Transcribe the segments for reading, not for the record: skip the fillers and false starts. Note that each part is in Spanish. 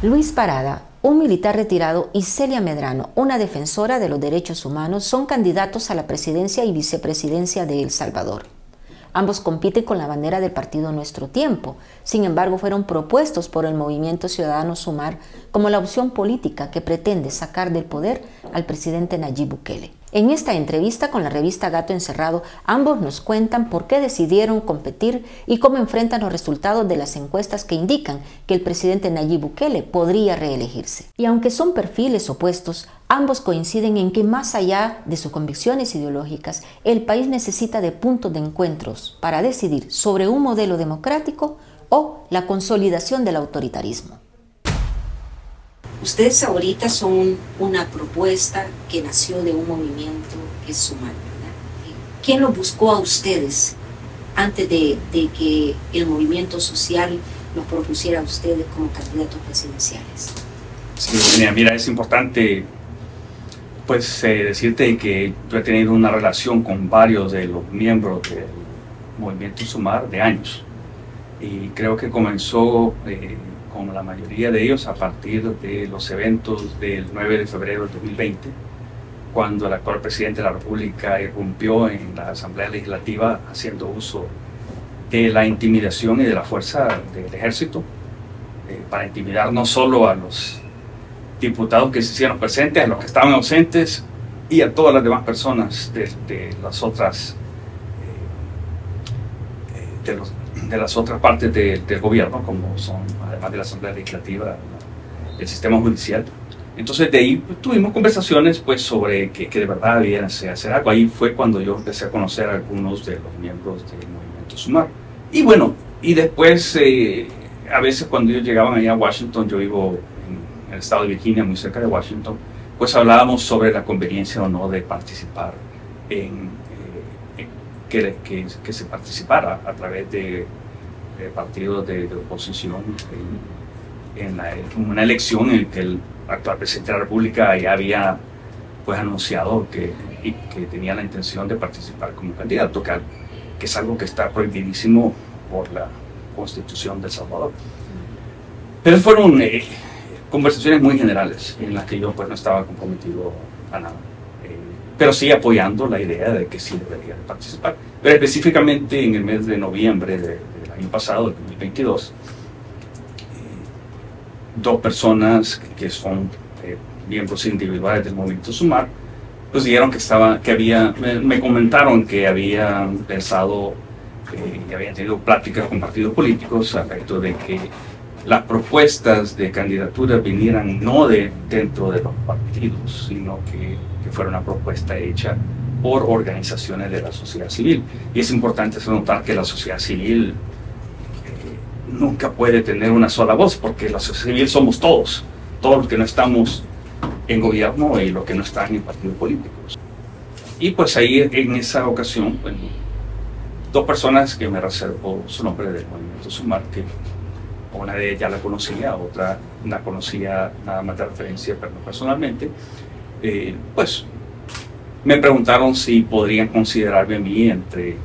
Luis Parada, un militar retirado, y Celia Medrano, una defensora de los derechos humanos, son candidatos a la presidencia y vicepresidencia de El Salvador. Ambos compiten con la bandera del partido Nuestro Tiempo. Sin embargo, fueron propuestos por el Movimiento Ciudadano Sumar como la opción política que pretende sacar del poder al presidente Nayib Bukele. En esta entrevista con la revista Gato Encerrado, ambos nos cuentan por qué decidieron competir y cómo enfrentan los resultados de las encuestas que indican que el presidente Nayib Bukele podría reelegirse. Y aunque son perfiles opuestos, ambos coinciden en que más allá de sus convicciones ideológicas, el país necesita de puntos de encuentros para decidir sobre un modelo democrático o la consolidación del autoritarismo. Ustedes ahorita son una propuesta que nació de un movimiento que es Sumar, ¿verdad? ¿Quién los buscó a ustedes antes de que el movimiento social los propusiera a ustedes como candidatos presidenciales? Sí, mira, es importante pues decirte que yo he tenido una relación con varios de los miembros del movimiento Sumar de años, y creo que comenzó con la mayoría de ellos a partir de los eventos del 9 de febrero del 2020, cuando el actual presidente de la República irrumpió en la Asamblea Legislativa haciendo uso de la intimidación y de la fuerza del ejército para intimidar no solo a los diputados que se hicieron presentes, a los que estaban ausentes y a todas las demás personas de las otras de las otras partes del gobierno, como son, además de la Asamblea Legislativa, el sistema judicial. Entonces de ahí pues, tuvimos conversaciones pues, sobre que de verdad había que hacer algo. Ahí fue cuando yo empecé a conocer a algunos de los miembros del movimiento Sumar. Y bueno, y después a veces cuando ellos llegaban allá a Washington, yo vivo en el estado de Virginia, muy cerca de Washington, pues hablábamos sobre la conveniencia o no de participar que se participara a través de partidos de oposición en una elección en que el actual presidente de la República ya había pues anunciado que tenía la intención de participar como candidato, que es algo que está prohibidísimo por la Constitución de El Salvador. Pero fueron conversaciones muy generales en las que yo pues no estaba comprometido a nada. Pero sí apoyando la idea de que sí debería participar. Pero específicamente en el mes de noviembre del año pasado, del 2022, dos personas que son miembros individuales del movimiento Sumar, pues dijeron me comentaron que habían pensado y habían tenido pláticas con partidos políticos al respecto de que las propuestas de candidatura vinieran no dentro de los partidos, sino que fuera una propuesta hecha por organizaciones de la sociedad civil. Y es importante notar que la sociedad civil nunca puede tener una sola voz, porque la sociedad civil somos todos los que no estamos en gobierno y los que no están en partidos políticos. Y pues ahí en esa ocasión, bueno, dos personas que me reservo su nombre del movimiento Sumar, que una de ellas la conocía, otra la conocía nada más de referencia, pero no personalmente, pues me preguntaron si podrían considerarme a mí entre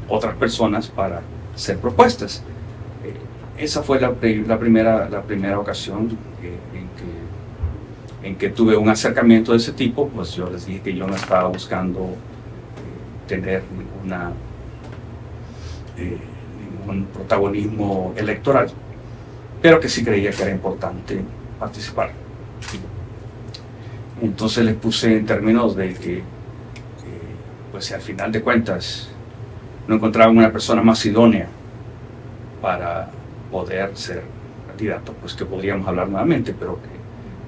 otras personas para hacer propuestas. Esa fue la primera ocasión en que tuve un acercamiento de ese tipo. Pues yo les dije que yo no estaba buscando tener ningún protagonismo electoral, pero que sí creía que era importante participar. Entonces les puse en términos de que, pues si al final de cuentas no encontraban una persona más idónea para poder ser candidato, pues que podríamos hablar nuevamente, pero que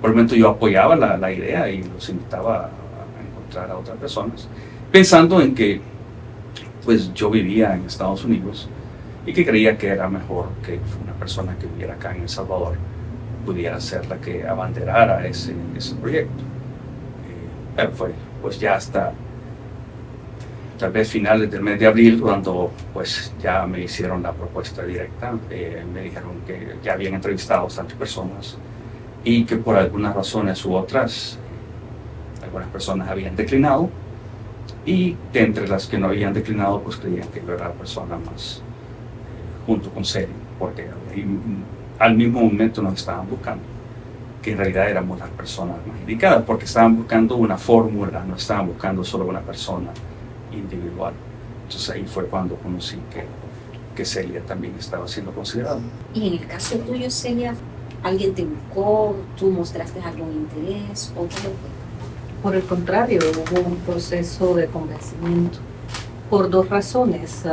por el momento yo apoyaba la idea y los invitaba a encontrar a otras personas, pensando en que pues yo vivía en Estados Unidos y que creía que era mejor que una persona que viviera acá en El Salvador pudiera ser la que abanderara ese proyecto. Pero fue pues ya hasta tal vez finales del mes de abril cuando pues ya me hicieron la propuesta directa. Me dijeron que ya habían entrevistado a bastantes personas y que por algunas razones u otras algunas personas habían declinado, y de entre las que no habían declinado pues creían que yo era la persona más junto con Celia, porque al mismo momento nos estaban buscando. que en realidad éramos las personas más indicadas, porque estaban buscando una fórmula, no estaban buscando solo una persona individual. Entonces ahí fue cuando conocí que Celia también estaba siendo considerada. Y en el caso tuyo, Celia, ¿alguien te buscó? ¿Tú mostraste algún interés? ¿O cómo fue? Por el contrario, hubo un proceso de convencimiento por dos razones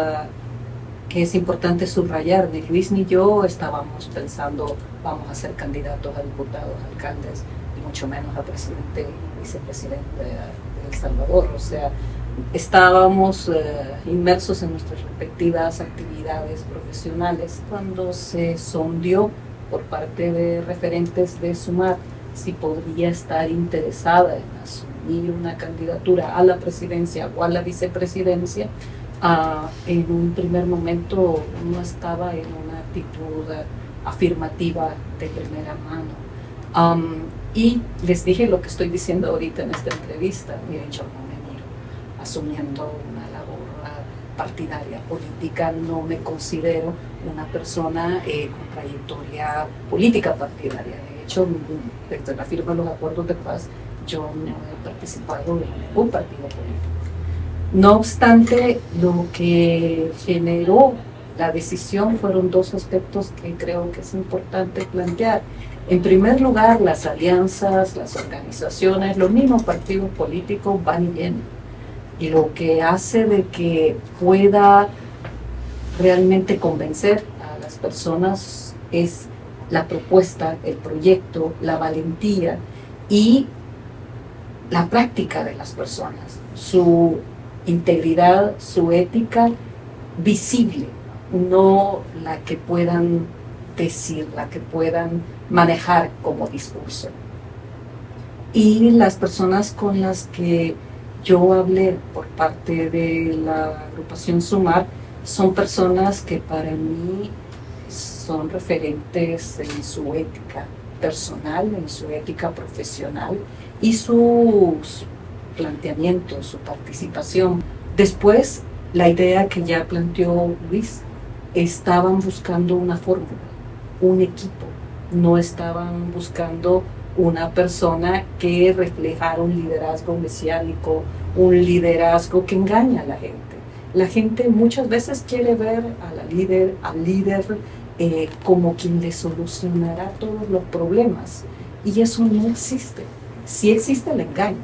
que es importante subrayar. Ni Luis ni yo estábamos pensando vamos a ser candidatos a diputados, alcaldes, y mucho menos a presidente y vicepresidente de El Salvador. O sea, estábamos inmersos en nuestras respectivas actividades profesionales. Cuando se sondeó por parte de referentes de SUMAR si podría estar interesada en asumir una candidatura a la presidencia o a la vicepresidencia, en un primer momento no estaba en una actitud afirmativa de primera mano. Y les dije lo que estoy diciendo ahorita en esta entrevista. Miren, yo no me miro asumiendo una labor partidaria política, no me considero una persona con trayectoria política partidaria. De hecho, desde la firma de los acuerdos de paz, yo no he participado en ningún partido político. No obstante, lo que generó la decisión fueron dos aspectos que creo que es importante plantear. En primer lugar, las alianzas, las organizaciones, los mismos partidos políticos van y vienen. Y lo que hace de que pueda realmente convencer a las personas es la propuesta, el proyecto, la valentía y la práctica de las personas, su integridad, su ética visible, no la que puedan decir, la que puedan manejar como discurso. Y las personas con las que yo hablé por parte de la agrupación SUMAR son personas que para mí son referentes en su ética personal, en su ética profesional y sus planteamientos, su participación. Después, la idea que ya planteó Luis, estaban buscando una fórmula, un equipo, no estaban buscando una persona que reflejara un liderazgo mesiánico, un liderazgo que engaña a la gente. La gente muchas veces quiere ver al líder como quien le solucionará todos los problemas, y eso no existe. Sí existe el engaño,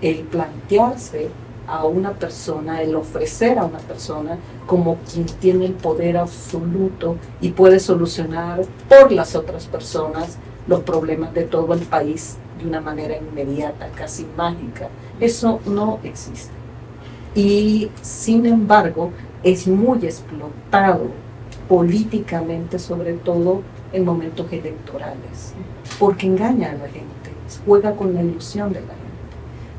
el plantearse a una persona, el ofrecer a una persona como quien tiene el poder absoluto y puede solucionar por las otras personas los problemas de todo el país de una manera inmediata, casi mágica. Eso no existe. Y sin embargo, es muy explotado políticamente, sobre todo en momentos electorales, porque engaña a la gente, juega con la ilusión de la gente.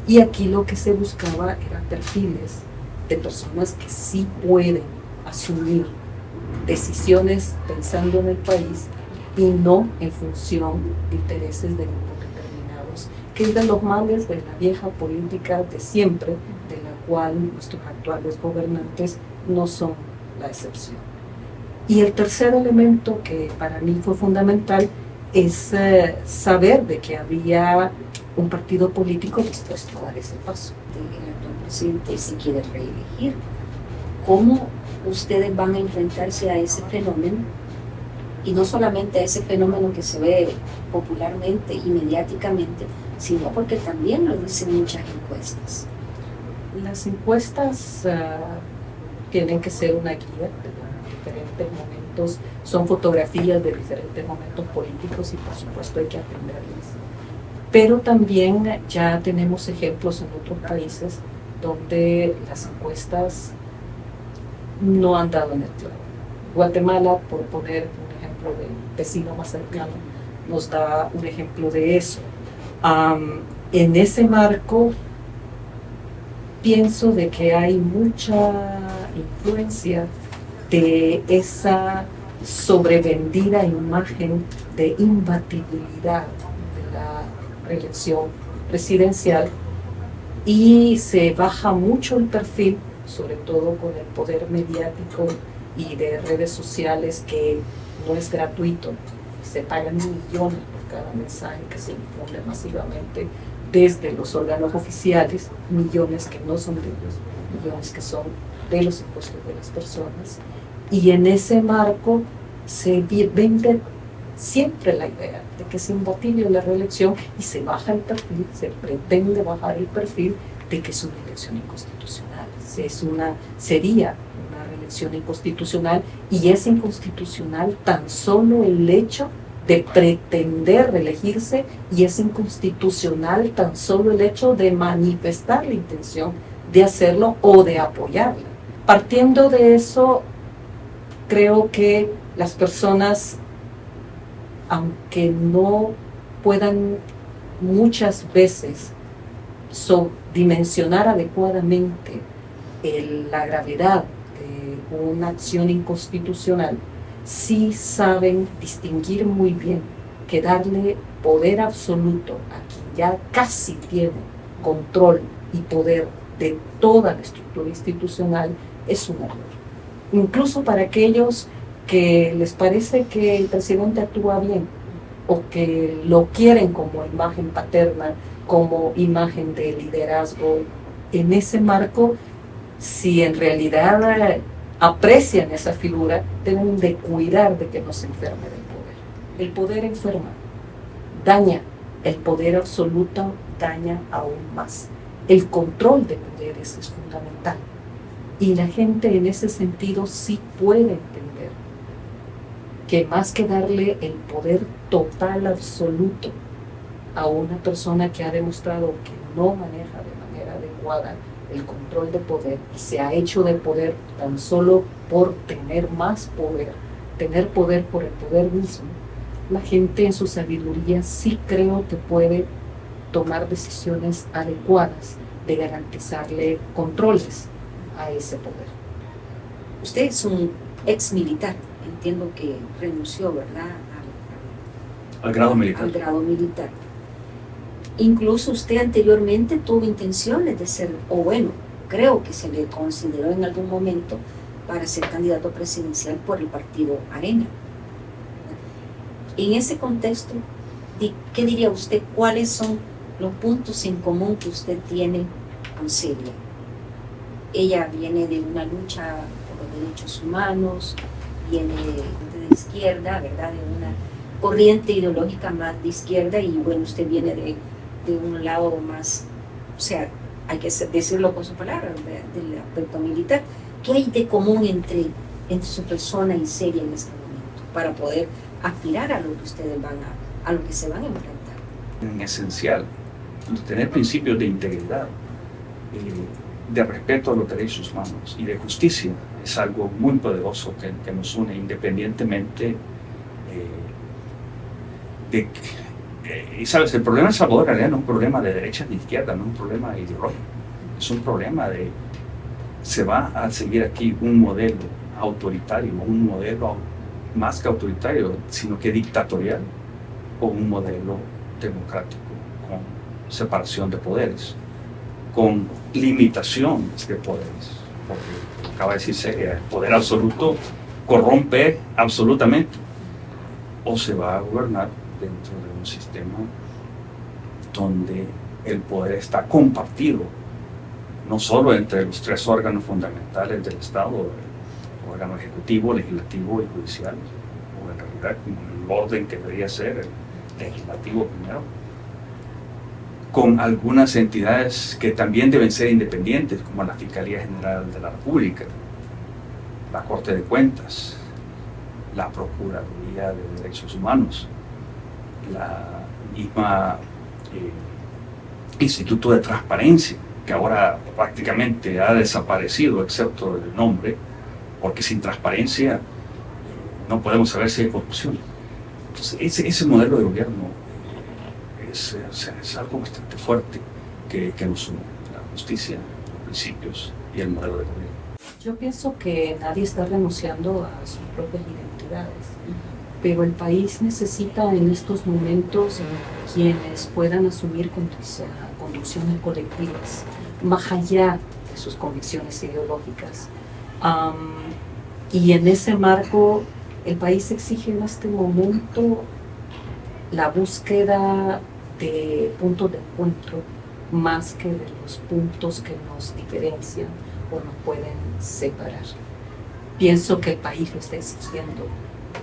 Y aquí lo que se buscaba eran perfiles de personas que sí pueden asumir decisiones pensando en el país y no en función de intereses de grupos determinados, que es de los males de la vieja política de siempre, de la cual nuestros actuales gobernantes no son la excepción. Y el tercer elemento que para mí fue fundamental es saber de que había un partido político dispuesto a dar ese paso. El actual presidente se quiere reelegir. ¿Cómo ustedes van a enfrentarse a ese fenómeno? Y no solamente a ese fenómeno que se ve popularmente y mediáticamente, sino porque también lo dicen muchas encuestas. Las encuestas tienen que ser una guía de los diferentes momentos, son fotografías de diferentes momentos políticos y por supuesto hay que aprenderlas. Pero también ya tenemos ejemplos en otros países donde las encuestas no han dado en el clavo. Guatemala, por poner un ejemplo del vecino más cercano, nos da un ejemplo de eso. En ese marco, pienso de que hay mucha influencia de esa sobrevendida imagen de imbatibilidad de la reelección presidencial y se baja mucho el perfil, sobre todo con el poder mediático y de redes sociales que no es gratuito, se pagan millones por cada mensaje que se difunde masivamente desde los órganos oficiales, millones que no son de ellos, millones que son de los impuestos de las personas. Y en ese marco se vende siempre la idea de que es imposible la reelección y se baja el perfil, se pretende bajar el perfil de que es una elección inconstitucional. Sería una reelección inconstitucional, y es inconstitucional tan solo el hecho de pretender reelegirse, y es inconstitucional tan solo el hecho de manifestar la intención de hacerlo o de apoyarla. Partiendo de eso, creo que las personas, aunque no puedan muchas veces dimensionar adecuadamente la gravedad de una acción inconstitucional, sí saben distinguir muy bien que darle poder absoluto a quien ya casi tiene control y poder de toda la estructura institucional es un error. Incluso para aquellos que les parece que el presidente actúa bien o que lo quieren como imagen paterna, como imagen de liderazgo, en ese marco, si en realidad aprecian esa figura, deben de cuidar de que no se enferme del poder. El poder enferma, daña, el poder absoluto daña aún más. El control de poderes es fundamental, y la gente en ese sentido sí puede entender que más que darle el poder total absoluto a una persona que ha demostrado que no maneja de manera adecuada el control de poder y se ha hecho de poder tan solo por tener más poder, tener poder por el poder mismo, la gente en su sabiduría sí creo que puede tomar decisiones adecuadas de garantizarle controles a ese poder. Usted es un ex militar, entiendo que renunció, ¿verdad?, Al grado militar. al grado militar. Incluso usted anteriormente tuvo intenciones de ser, o bueno, creo que se le consideró en algún momento para ser candidato presidencial por el partido Arena. En ese contexto, ¿qué diría usted? ¿Cuáles son los puntos en común que usted tiene con Celia? Ella viene de una lucha por los derechos humanos, viene de izquierda, ¿verdad?, de una corriente ideológica más de izquierda, y bueno, usted viene de un lado más, o sea, hay que decirlo con sus palabras, del aspecto militar. ¿Qué hay de común entre su persona y Celia en este momento para poder aspirar a lo que ustedes a lo que se van a enfrentar? En esencial, tener principios de integridad, de respeto a los derechos humanos y de justicia es algo muy poderoso que nos une, independientemente de que, y sabes, el problema de Salvador Arena no es un problema de derecha ni de izquierda, no es un problema ideológico, es un problema de se va a seguir aquí un modelo autoritario, un modelo más que autoritario, sino que dictatorial, o un modelo democrático con separación de poderes, con limitaciones de poderes, porque acaba de decirse, el poder absoluto corrompe absolutamente, o se va a gobernar dentro de un sistema donde el poder está compartido, no solo entre los tres órganos fundamentales del Estado, el órgano ejecutivo, legislativo y judicial, o en realidad el orden que debería ser el legislativo primero, con algunas entidades que también deben ser independientes, como la Fiscalía General de la República, la Corte de Cuentas, la Procuraduría de Derechos Humanos, la misma Instituto de Transparencia, que ahora prácticamente ha desaparecido, excepto el nombre, porque sin transparencia no podemos saber si hay corrupción. Entonces, ese modelo de gobierno es algo bastante fuerte que nos une, la justicia, los principios y el modelo de gobierno. Yo pienso que nadie está renunciando a sus propias identidades, pero el país necesita en estos momentos quienes puedan asumir conducciones colectivas, más allá de sus convicciones ideológicas. Y en ese marco, el país exige en este momento la búsqueda de puntos de encuentro más que de los puntos que nos diferencian o nos pueden separar. Pienso que el país lo está exigiendo.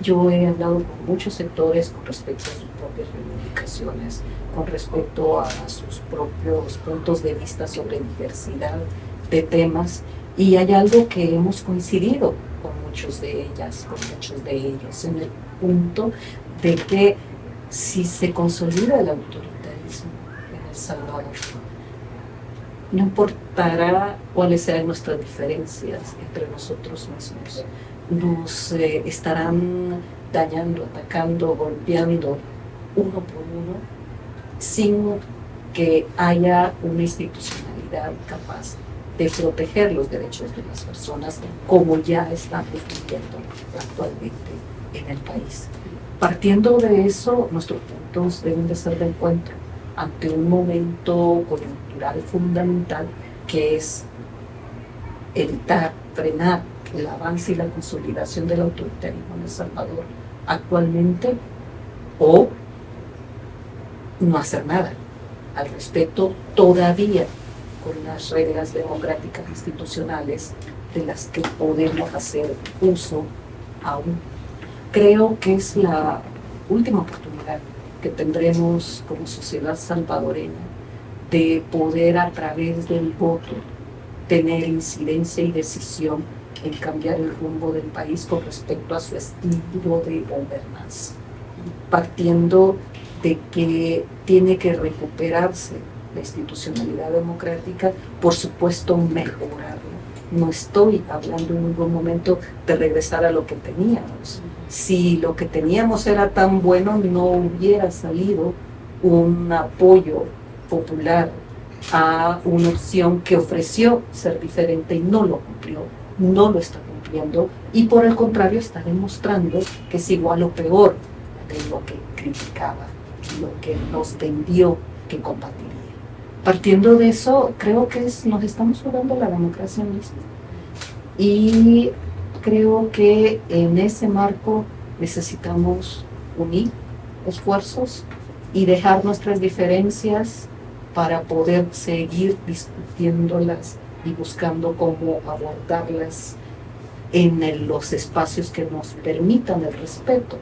Yo he hablado con muchos sectores con respecto a sus propias reivindicaciones, con respecto a sus propios puntos de vista sobre diversidad de temas, y hay algo que hemos coincidido con muchos de ellas, con muchos de ellos, en el punto de que si se consolida el autoritarismo en El Salvador, no importará cuáles sean nuestras diferencias entre nosotros mismos, nos estarán dañando, atacando, golpeando uno por uno, sin que haya una institucionalidad capaz de proteger los derechos de las personas, como ya estamos viviendo actualmente en el país. Partiendo de eso, nuestros puntos deben de ser de encuentro ante un momento coyuntural fundamental, que es evitar, frenar el avance y la consolidación del autoritarismo en El Salvador actualmente, o no hacer nada al respecto todavía con las reglas democráticas institucionales de las que podemos hacer uso aún. Creo que es la última oportunidad que tendremos como sociedad salvadoreña de poder, a través del voto, tener incidencia y decisión en cambiar el rumbo del país con respecto a su estilo de gobernanza, partiendo de que tiene que recuperarse la institucionalidad democrática, por supuesto mejorarla. No estoy hablando en ningún momento de regresar a lo que teníamos. Si lo que teníamos era tan bueno, no hubiera salido un apoyo popular a una opción que ofreció ser diferente y no lo cumplió, no lo está cumpliendo, y por el contrario está demostrando que es igual o peor de lo que criticaba, lo que nos vendió que combatiría. Partiendo de eso, creo que nos estamos jugando la democracia misma, y creo que en ese marco necesitamos unir esfuerzos y dejar nuestras diferencias para poder seguir discutiéndolas y buscando cómo abordarlas en los espacios que nos permitan el respeto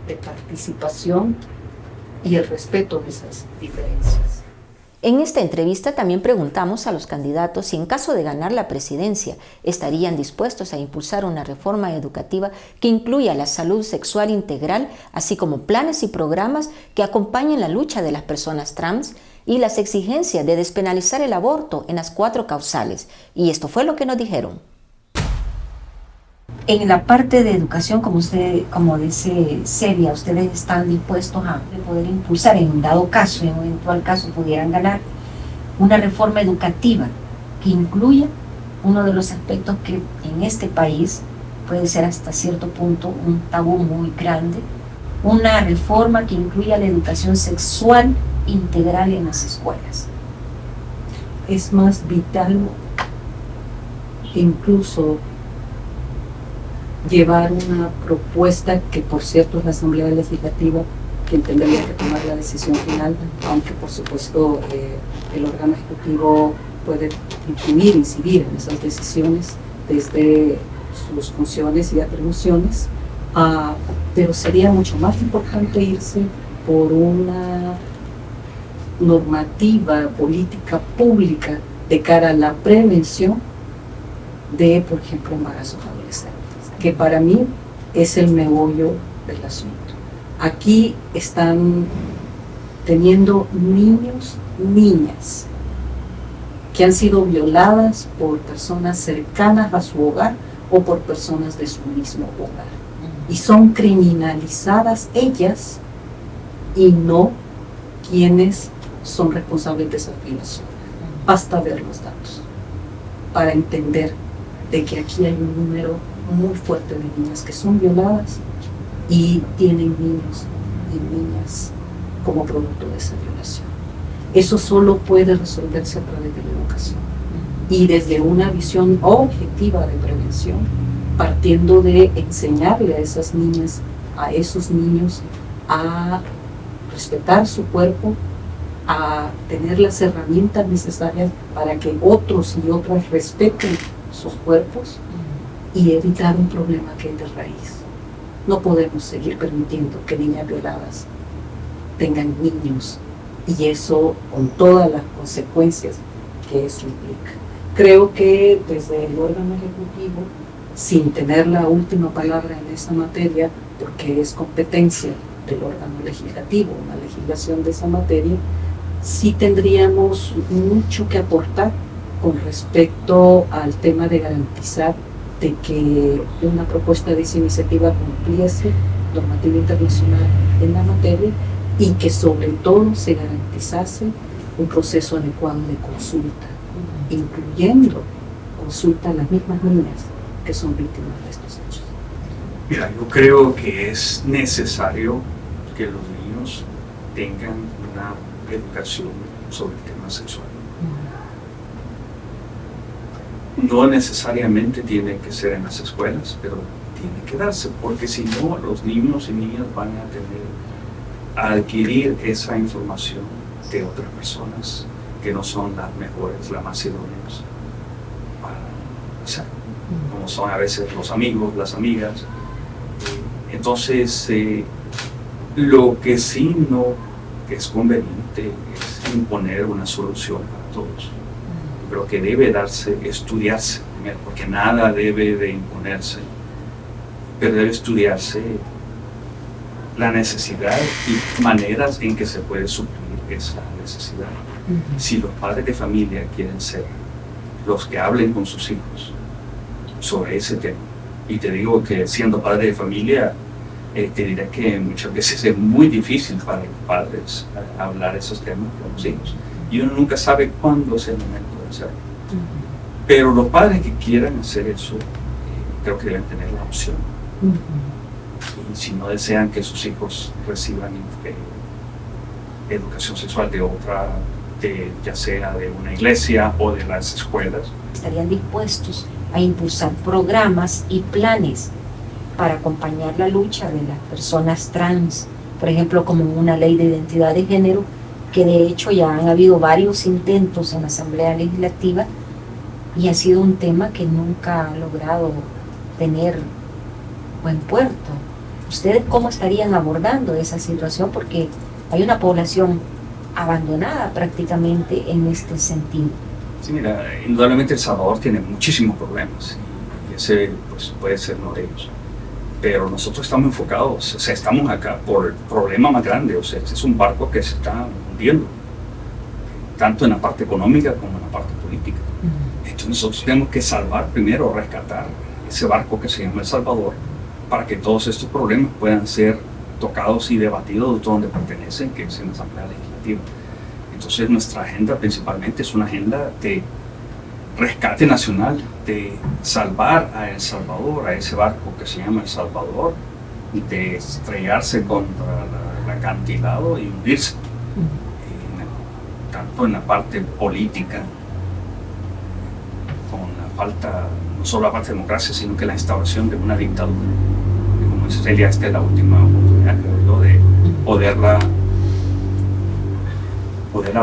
de participación y el respeto de esas diferencias. En esta entrevista también preguntamos a los candidatos si en caso de ganar la presidencia estarían dispuestos a impulsar una reforma educativa que incluya la salud sexual integral, así como planes y programas que acompañen la lucha de las personas trans y las exigencias de despenalizar el aborto en las 4 causales. Y esto fue lo que nos dijeron. En la parte de educación, como dice Celia, ustedes están dispuestos a poder impulsar, en un dado caso, en un eventual caso pudieran ganar, una reforma educativa que incluya uno de los aspectos que en este país puede ser hasta cierto punto un tabú muy grande, una reforma que incluya la educación sexual integral en las escuelas. Es más vital incluso llevar una propuesta que, por cierto, es la Asamblea Legislativa quien tendría que tomar la decisión final, aunque por supuesto el órgano ejecutivo puede incidir en esas decisiones desde sus funciones y atribuciones, pero sería mucho más importante irse por una normativa política pública de cara a la prevención de, por ejemplo, embarazos adolescentes, que para mí es el meollo del asunto. Aquí están teniendo niños, niñas, que han sido violadas por personas cercanas a su hogar o por personas de su mismo hogar. Y son criminalizadas ellas y no quienes son responsables de esa violación. Basta ver los datos para entender de que aquí hay un número muy fuerte de niñas que son violadas y tienen niños y niñas como producto de esa violación. Eso solo puede resolverse a través de la educación y desde una visión objetiva de prevención, partiendo de enseñarle a esas niñas, a esos niños, a respetar su cuerpo, a tener las herramientas necesarias para que otros y otras respeten sus cuerpos y evitar un problema que es de raíz. No podemos seguir permitiendo que niñas violadas tengan niños, y eso con todas las consecuencias que eso implica. Creo que desde el órgano ejecutivo, sin tener la última palabra en esa materia, porque es competencia del órgano legislativo, una legislación de esa materia, sí tendríamos mucho que aportar con respecto al tema de garantizar de que una propuesta de esa iniciativa cumpliese normativa internacional en la materia y que sobre todo se garantizase un proceso adecuado de consulta, incluyendo consulta a las mismas niñas que son víctimas de estos hechos. Mira, yo creo que es necesario que los niños tengan una educación sobre el tema sexual. No necesariamente tiene que ser en las escuelas, pero tiene que darse, porque si no, los niños y niñas van a adquirir esa información de otras personas que no son las mejores, las más idóneas para hacer, como son a veces los amigos, las amigas. Entonces, lo que sí no es conveniente es imponer una solución para todos. Creo que debe estudiarse primero, porque nada debe de imponerse, pero debe estudiarse la necesidad y maneras en que se puede suplir esa necesidad. Si los padres de familia quieren ser los que hablen con sus hijos sobre ese tema, y te digo que siendo padre de familia, te diré que muchas veces es muy difícil para los padres hablar esos temas con los hijos, y uno nunca sabe cuándo es el momento de hacerlo. Pero los padres que quieran hacer eso, creo que deben tener la opción. Y si no desean que sus hijos reciban educación sexual de otra, ya sea de una iglesia o de las escuelas, estarían dispuestos a impulsar programas y planes para acompañar la lucha de las personas trans, por ejemplo, como una ley de identidad de género, que de hecho ya han habido varios intentos en la Asamblea Legislativa y ha sido un tema que nunca ha logrado tener buen puerto. ¿Ustedes cómo estarían abordando esa situación? Porque hay una población abandonada prácticamente en este sentido. Sí, mira, indudablemente El Salvador tiene muchísimos problemas y ese pues, puede ser uno de ellos. Pero nosotros estamos enfocados, o sea, estamos acá por el problema más grande, o sea, este es un barco que se está hundiendo, tanto en la parte económica como en la parte política. Entonces nosotros tenemos que salvar primero, rescatar ese barco que se llama El Salvador, para que todos estos problemas puedan ser tocados y debatidos donde pertenecen, que es en la Asamblea Legislativa. Entonces nuestra agenda principalmente es una agenda de rescate nacional, de salvar a El Salvador, a ese barco que se llama El Salvador, de estrellarse contra el acantilado y hundirse, tanto en la parte política, con la falta, no solo la parte de democracia, sino que la instauración de una dictadura. Y como dice Celia, esta es la última oportunidad, creo yo, de poderla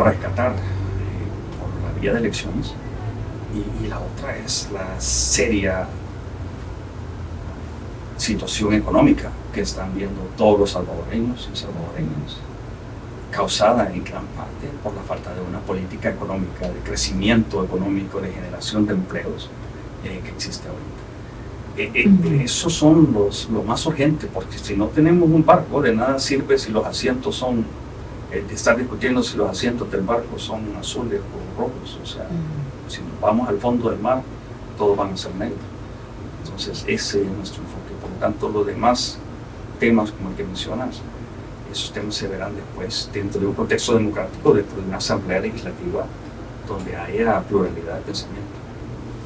rescatar por la vía de elecciones. Y la otra es la seria situación económica que están viendo todos los salvadoreños y salvadoreñas, causada en gran parte por la falta de una política económica, de crecimiento económico, de generación de empleos que existe ahorita. Esos son lo más urgente, porque si no tenemos un barco, de nada sirve si los asientos son, de estar discutiendo si los asientos del barco son azules o rojos, o sea, si nos vamos al fondo del mar, todos van a ser negros. Entonces ese es nuestro enfoque. Por lo tanto, los demás temas como el que mencionas, esos temas se verán después dentro de un contexto democrático, dentro de una asamblea legislativa donde haya pluralidad de pensamiento.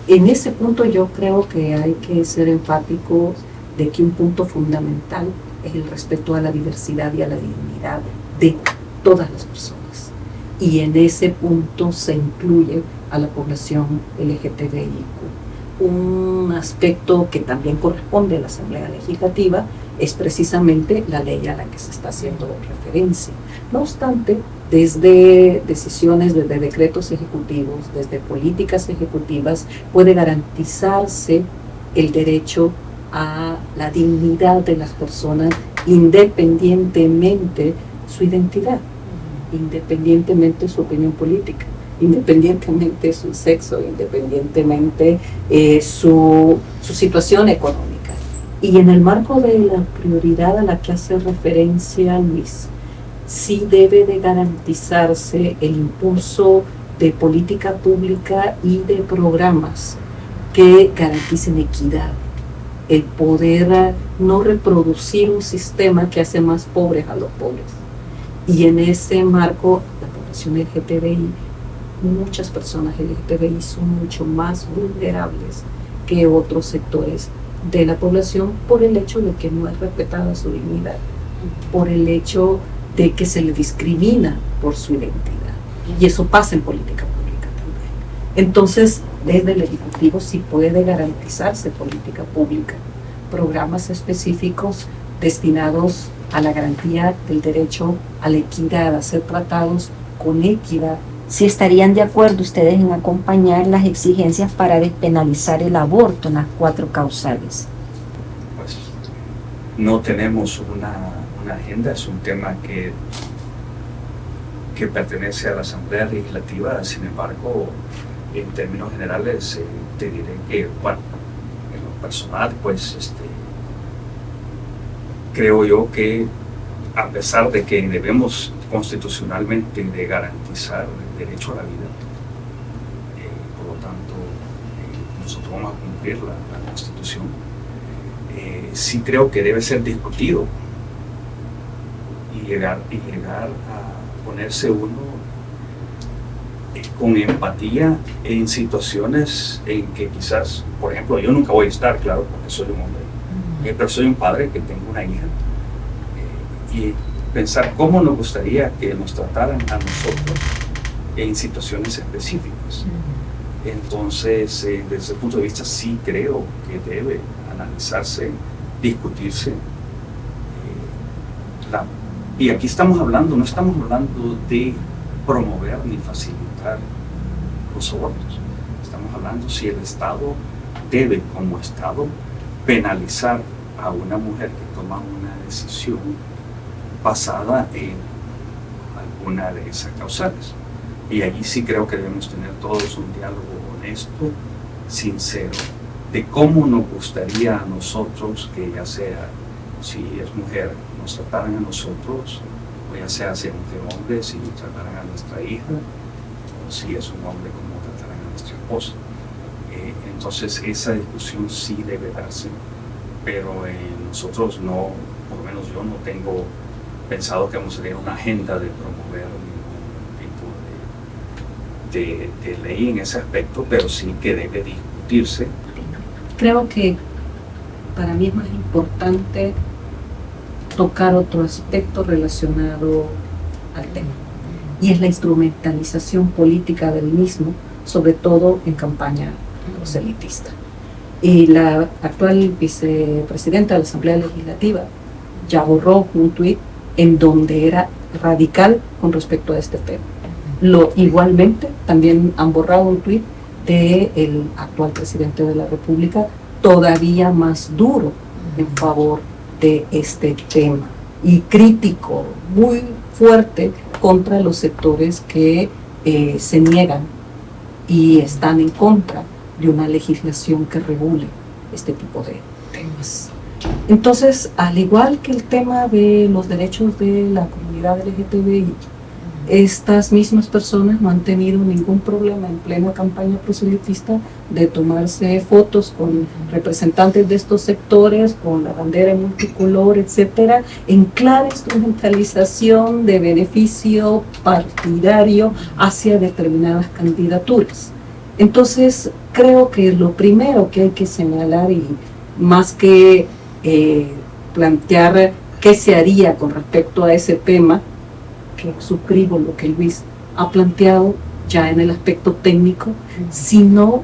En ese punto yo creo que hay que ser enfáticos de que un punto fundamental es el respeto a la diversidad y a la dignidad de todas las personas. Y en ese punto se incluye a la población LGTBIQ. un aspecto que también corresponde a la Asamblea Legislativa es precisamente la ley a la que se está haciendo referencia. No obstante, desde decisiones, desde decretos ejecutivos, desde políticas ejecutivas, puede garantizarse el derecho a la dignidad de las personas independientemente su identidad, independientemente su opinión política, independientemente su sexo, independientemente su situación económica. Y en el marco de la prioridad a la que hace referencia Luis, sí debe de garantizarse el impulso de política pública y de programas que garanticen equidad, el poder no reproducir un sistema que hace más pobres a los pobres. Y en ese marco, la población LGTBI, muchas personas LGTBI son mucho más vulnerables que otros sectores de la población por el hecho de que no es respetada su dignidad, por el hecho de que se le discrimina por su identidad. Y eso pasa en política pública también. Entonces, desde el Ejecutivo sí puede garantizarse política pública, programas específicos destinados a la garantía del derecho a la equidad, a ser tratados con equidad. Si estarían de acuerdo ustedes en acompañar las exigencias para despenalizar el aborto en las 4 causales. Pues no tenemos una agenda, es un tema que pertenece a la Asamblea Legislativa. Sin embargo, en términos generales, te diré que, bueno, en lo personal, pues creo yo que a pesar de que debemos constitucionalmente de garantizar el derecho a la vida, por lo tanto nosotros vamos a cumplir la Constitución, sí creo que debe ser discutido y llegar a ponerse uno con empatía en situaciones en que quizás, por ejemplo, yo nunca voy a estar, claro, porque soy un hombre, pero soy un padre que tengo una hija, y pensar cómo nos gustaría que nos trataran a nosotros en situaciones específicas. Entonces, desde ese punto de vista, sí creo que debe analizarse, discutirse. Y aquí estamos hablando, no estamos hablando de promover ni facilitar los abortos. Estamos hablando si el Estado debe, como Estado, penalizar a una mujer que toma una decisión basada en alguna de esas causales. Y allí sí creo que debemos tener todos un diálogo honesto, sincero, de cómo nos gustaría a nosotros que ya sea, si es mujer, nos trataran a nosotros, o ya sea si es mujer o hombre, si trataran a nuestra hija, o si es un hombre, como trataran a nuestra esposa. Entonces esa discusión sí debe darse, pero nosotros no, por lo menos yo no tengo pensado que vamos a tener una agenda de promover ningún tipo de ley en ese aspecto, pero sí que debe discutirse. Creo que para mí es más importante tocar otro aspecto relacionado al tema, y es la instrumentalización política del mismo, sobre todo en campaña proselitista. Y la actual vicepresidenta de la Asamblea Legislativa ya borró un tuit en donde era radical con respecto a este tema. Igualmente también han borrado un tuit del actual presidente de la República, todavía más duro en favor de este tema y crítico, muy fuerte contra los sectores que se niegan y están en contra de una legislación que regule este tipo de temas. Entonces, al igual que el tema de los derechos de la comunidad LGTBI, estas mismas personas no han tenido ningún problema en plena campaña proselitista de tomarse fotos con representantes de estos sectores, con la bandera multicolor, etcétera, en clara instrumentalización de beneficio partidario hacia determinadas candidaturas. Entonces, creo que lo primero que hay que señalar, y más que plantear qué se haría con respecto a ese tema, que suscribo lo que Luis ha planteado ya en el aspecto técnico, sino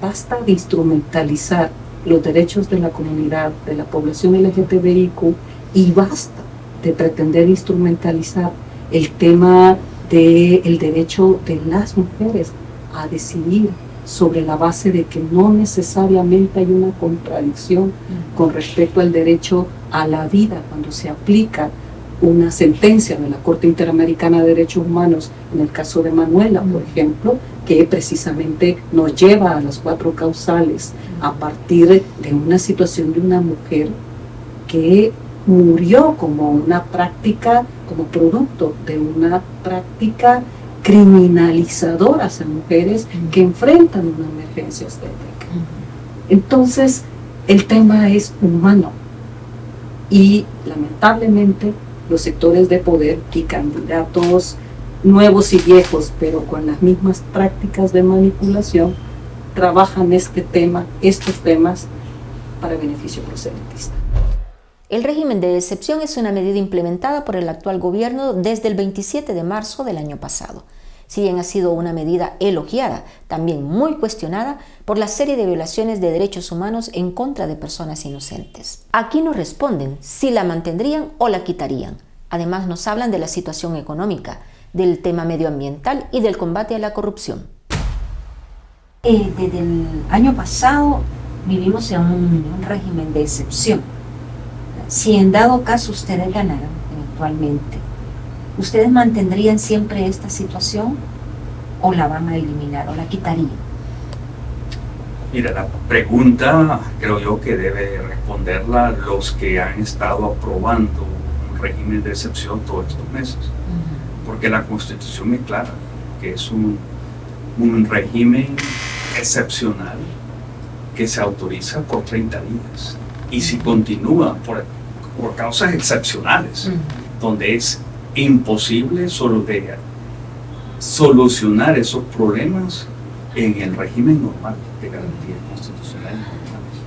basta de instrumentalizar los derechos de la comunidad, de la población LGTBIQ, y basta de pretender instrumentalizar el tema del derecho de las mujeres a decidir sobre la base de que no necesariamente hay una contradicción con respecto al derecho a la vida cuando se aplica una sentencia de la Corte Interamericana de Derechos Humanos, en el caso de Manuela, por ejemplo, que precisamente nos lleva a las 4 causales a partir de una situación de una mujer que murió como una práctica, como producto de una práctica criminalizadora hacia mujeres que enfrentan una emergencia estética. Entonces, el tema es humano y lamentablemente los sectores de poder y candidatos nuevos y viejos, pero con las mismas prácticas de manipulación, trabajan estos temas para beneficio proselitista. El régimen de excepción es una medida implementada por el actual gobierno desde el 27 de marzo del año pasado. Si bien ha sido una medida elogiada, también muy cuestionada por la serie de violaciones de derechos humanos en contra de personas inocentes. Aquí nos responden si la mantendrían o la quitarían. Además nos hablan de la situación económica, del tema medioambiental y del combate a la corrupción. Desde el año pasado vivimos en un régimen de excepción. Si en dado caso ustedes ganaran eventualmente, ¿ustedes mantendrían siempre esta situación o la van a eliminar o la quitarían? Mira, la pregunta creo yo que debe responderla los que han estado aprobando un régimen de excepción todos estos meses. Porque la Constitución es clara, que es un régimen excepcional que se autoriza por 30 días. Y si continúa por causas excepcionales, donde es imposible solucionar esos problemas en el régimen normal de garantías constitucionales normales.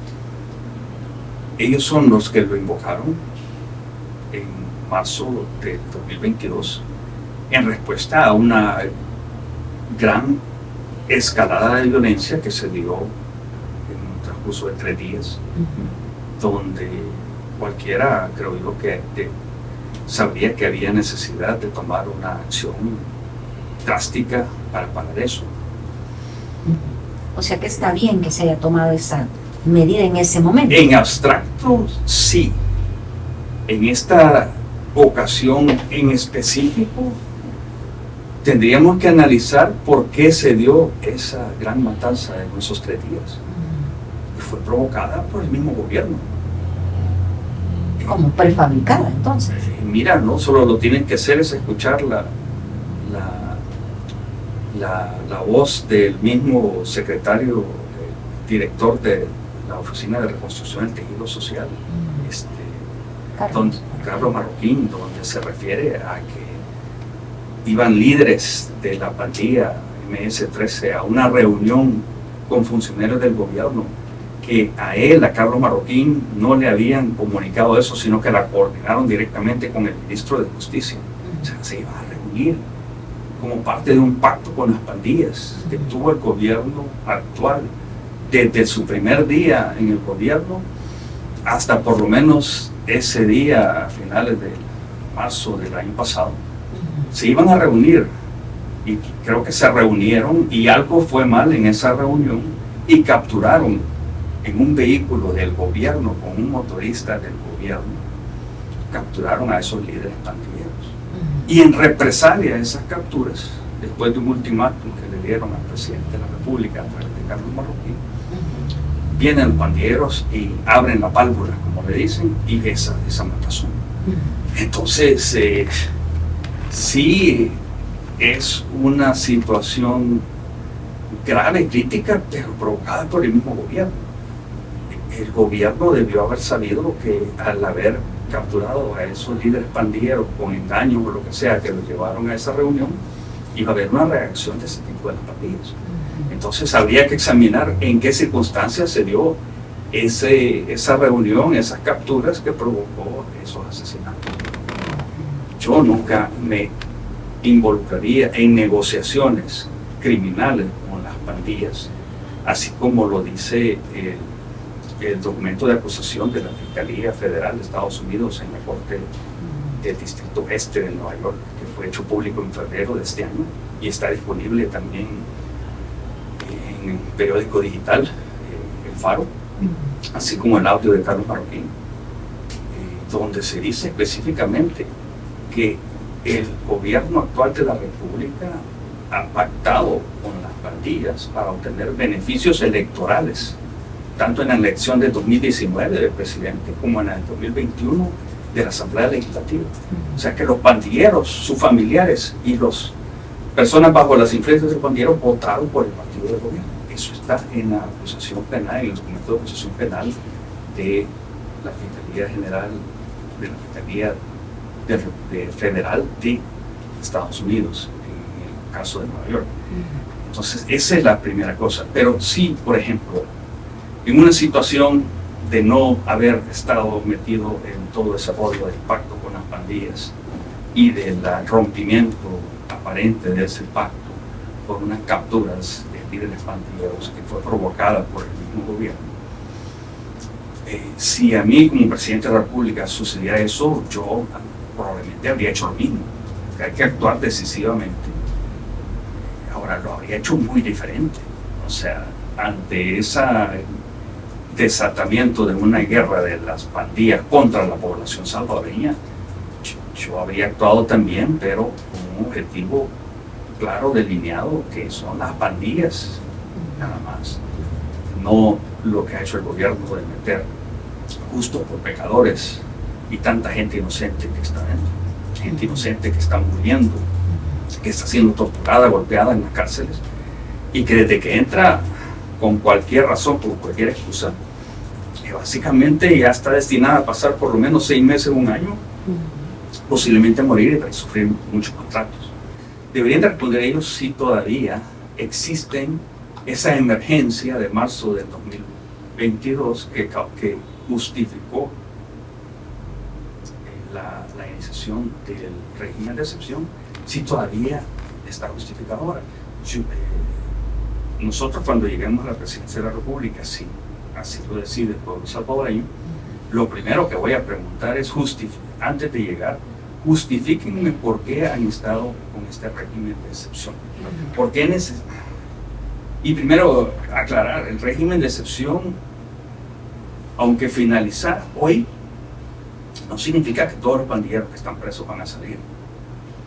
Ellos son los que lo invocaron en marzo del 2022 en respuesta a una gran escalada de violencia que se dio en un transcurso de 3 días, donde cualquiera, creo yo, que sabría que había necesidad de tomar una acción drástica para parar eso. O sea que está bien que se haya tomado esa medida en ese momento. En abstracto, sí. En esta ocasión en específico, tendríamos que analizar por qué se dio esa gran matanza en esos 3 días. Y fue provocada por el mismo gobierno. Como prefabricada, entonces. Mira, no solo lo tienen que hacer es escuchar la voz del mismo secretario, director de la Oficina de Reconstrucción del Tejido Social, Carlos Marroquín, donde se refiere a que iban líderes de la pandilla MS-13 a una reunión con funcionarios del gobierno, que a Carlos Marroquín, no le habían comunicado eso, sino que la coordinaron directamente con el ministro de Justicia. O sea, se iba a reunir como parte de un pacto con las pandillas que tuvo el gobierno actual, desde su primer día en el gobierno hasta por lo menos ese día a finales de marzo del año pasado. Se iban a reunir y creo que se reunieron y algo fue mal en esa reunión y capturaron en un vehículo del gobierno con un motorista del gobierno, capturaron a esos líderes pandilleros. Y en represalia a esas capturas, después de un ultimátum que le dieron al presidente de la República a través de Carlos Marroquín, vienen los pandilleros y abren la pálvora, como le dicen, y esa matazón. Entonces, sí es una situación grave y crítica, pero provocada por el mismo gobierno. El gobierno debió haber sabido que al haber capturado a esos líderes pandilleros con engaños o lo que sea que los llevaron a esa reunión, iba a haber una reacción de ese tipo de las pandillas. Entonces habría que examinar en qué circunstancias se dio esa reunión, esas capturas que provocó esos asesinatos. Yo nunca me involucraría en negociaciones criminales con las pandillas así como lo dice el documento de acusación de la Fiscalía Federal de Estados Unidos en la Corte del Distrito Este de Nueva York, que fue hecho público en febrero de este año y está disponible también en el periódico digital El Faro, así como el audio de Carlos Marroquín, donde se dice específicamente que el gobierno actual de la República ha pactado con las pandillas para obtener beneficios electorales, tanto en la elección de 2019 del presidente como en la del 2021 de la Asamblea Legislativa. O sea que los pandilleros, sus familiares y las personas bajo las influencias de los pandilleros votaron por el partido del gobierno. Eso está en la acusación penal, en el documento de acusación penal de la Fiscalía General, de la Fiscalía Federal de Estados Unidos, en el caso de Nueva York. Entonces, esa es la primera cosa. Pero sí, por ejemplo, en una situación de no haber estado metido en todo ese rollo del pacto con las pandillas y del rompimiento aparente de ese pacto por unas capturas de líderes pandilleros que fue provocada por el mismo gobierno, si a mí como presidente de la República sucedía eso, yo probablemente habría hecho lo mismo. Hay que actuar decisivamente. Ahora lo habría hecho muy diferente. O sea, ante ese desatamiento de una guerra de las pandillas contra la población salvadoreña, yo habría actuado también, pero con un objetivo claro, delineado, que son las pandillas, nada más. No lo que ha hecho el gobierno de meter justo por pecadores y tanta gente inocente que está dentro, gente inocente que está muriendo, que está siendo torturada, golpeada en las cárceles, y que desde que entra con cualquier razón, por cualquier excusa, básicamente ya está destinada a pasar por lo menos 6 meses, 1 año, posiblemente a morir y sufrir muchos maltratos. Deberían de responder ellos si todavía existen esa emergencia de marzo del 2022 que justificó la iniciación del régimen de excepción, si todavía está justificado ahora. Nosotros cuando lleguemos a la presidencia de la República, si así lo decide el pueblo salvadoreño, lo primero que voy a preguntar es, antes de llegar, justifíquenme por qué han estado con este régimen de excepción. ¿Por qué Y primero aclarar, el régimen de excepción, aunque finalizar hoy, no significa que todos los pandilleros que están presos van a salir,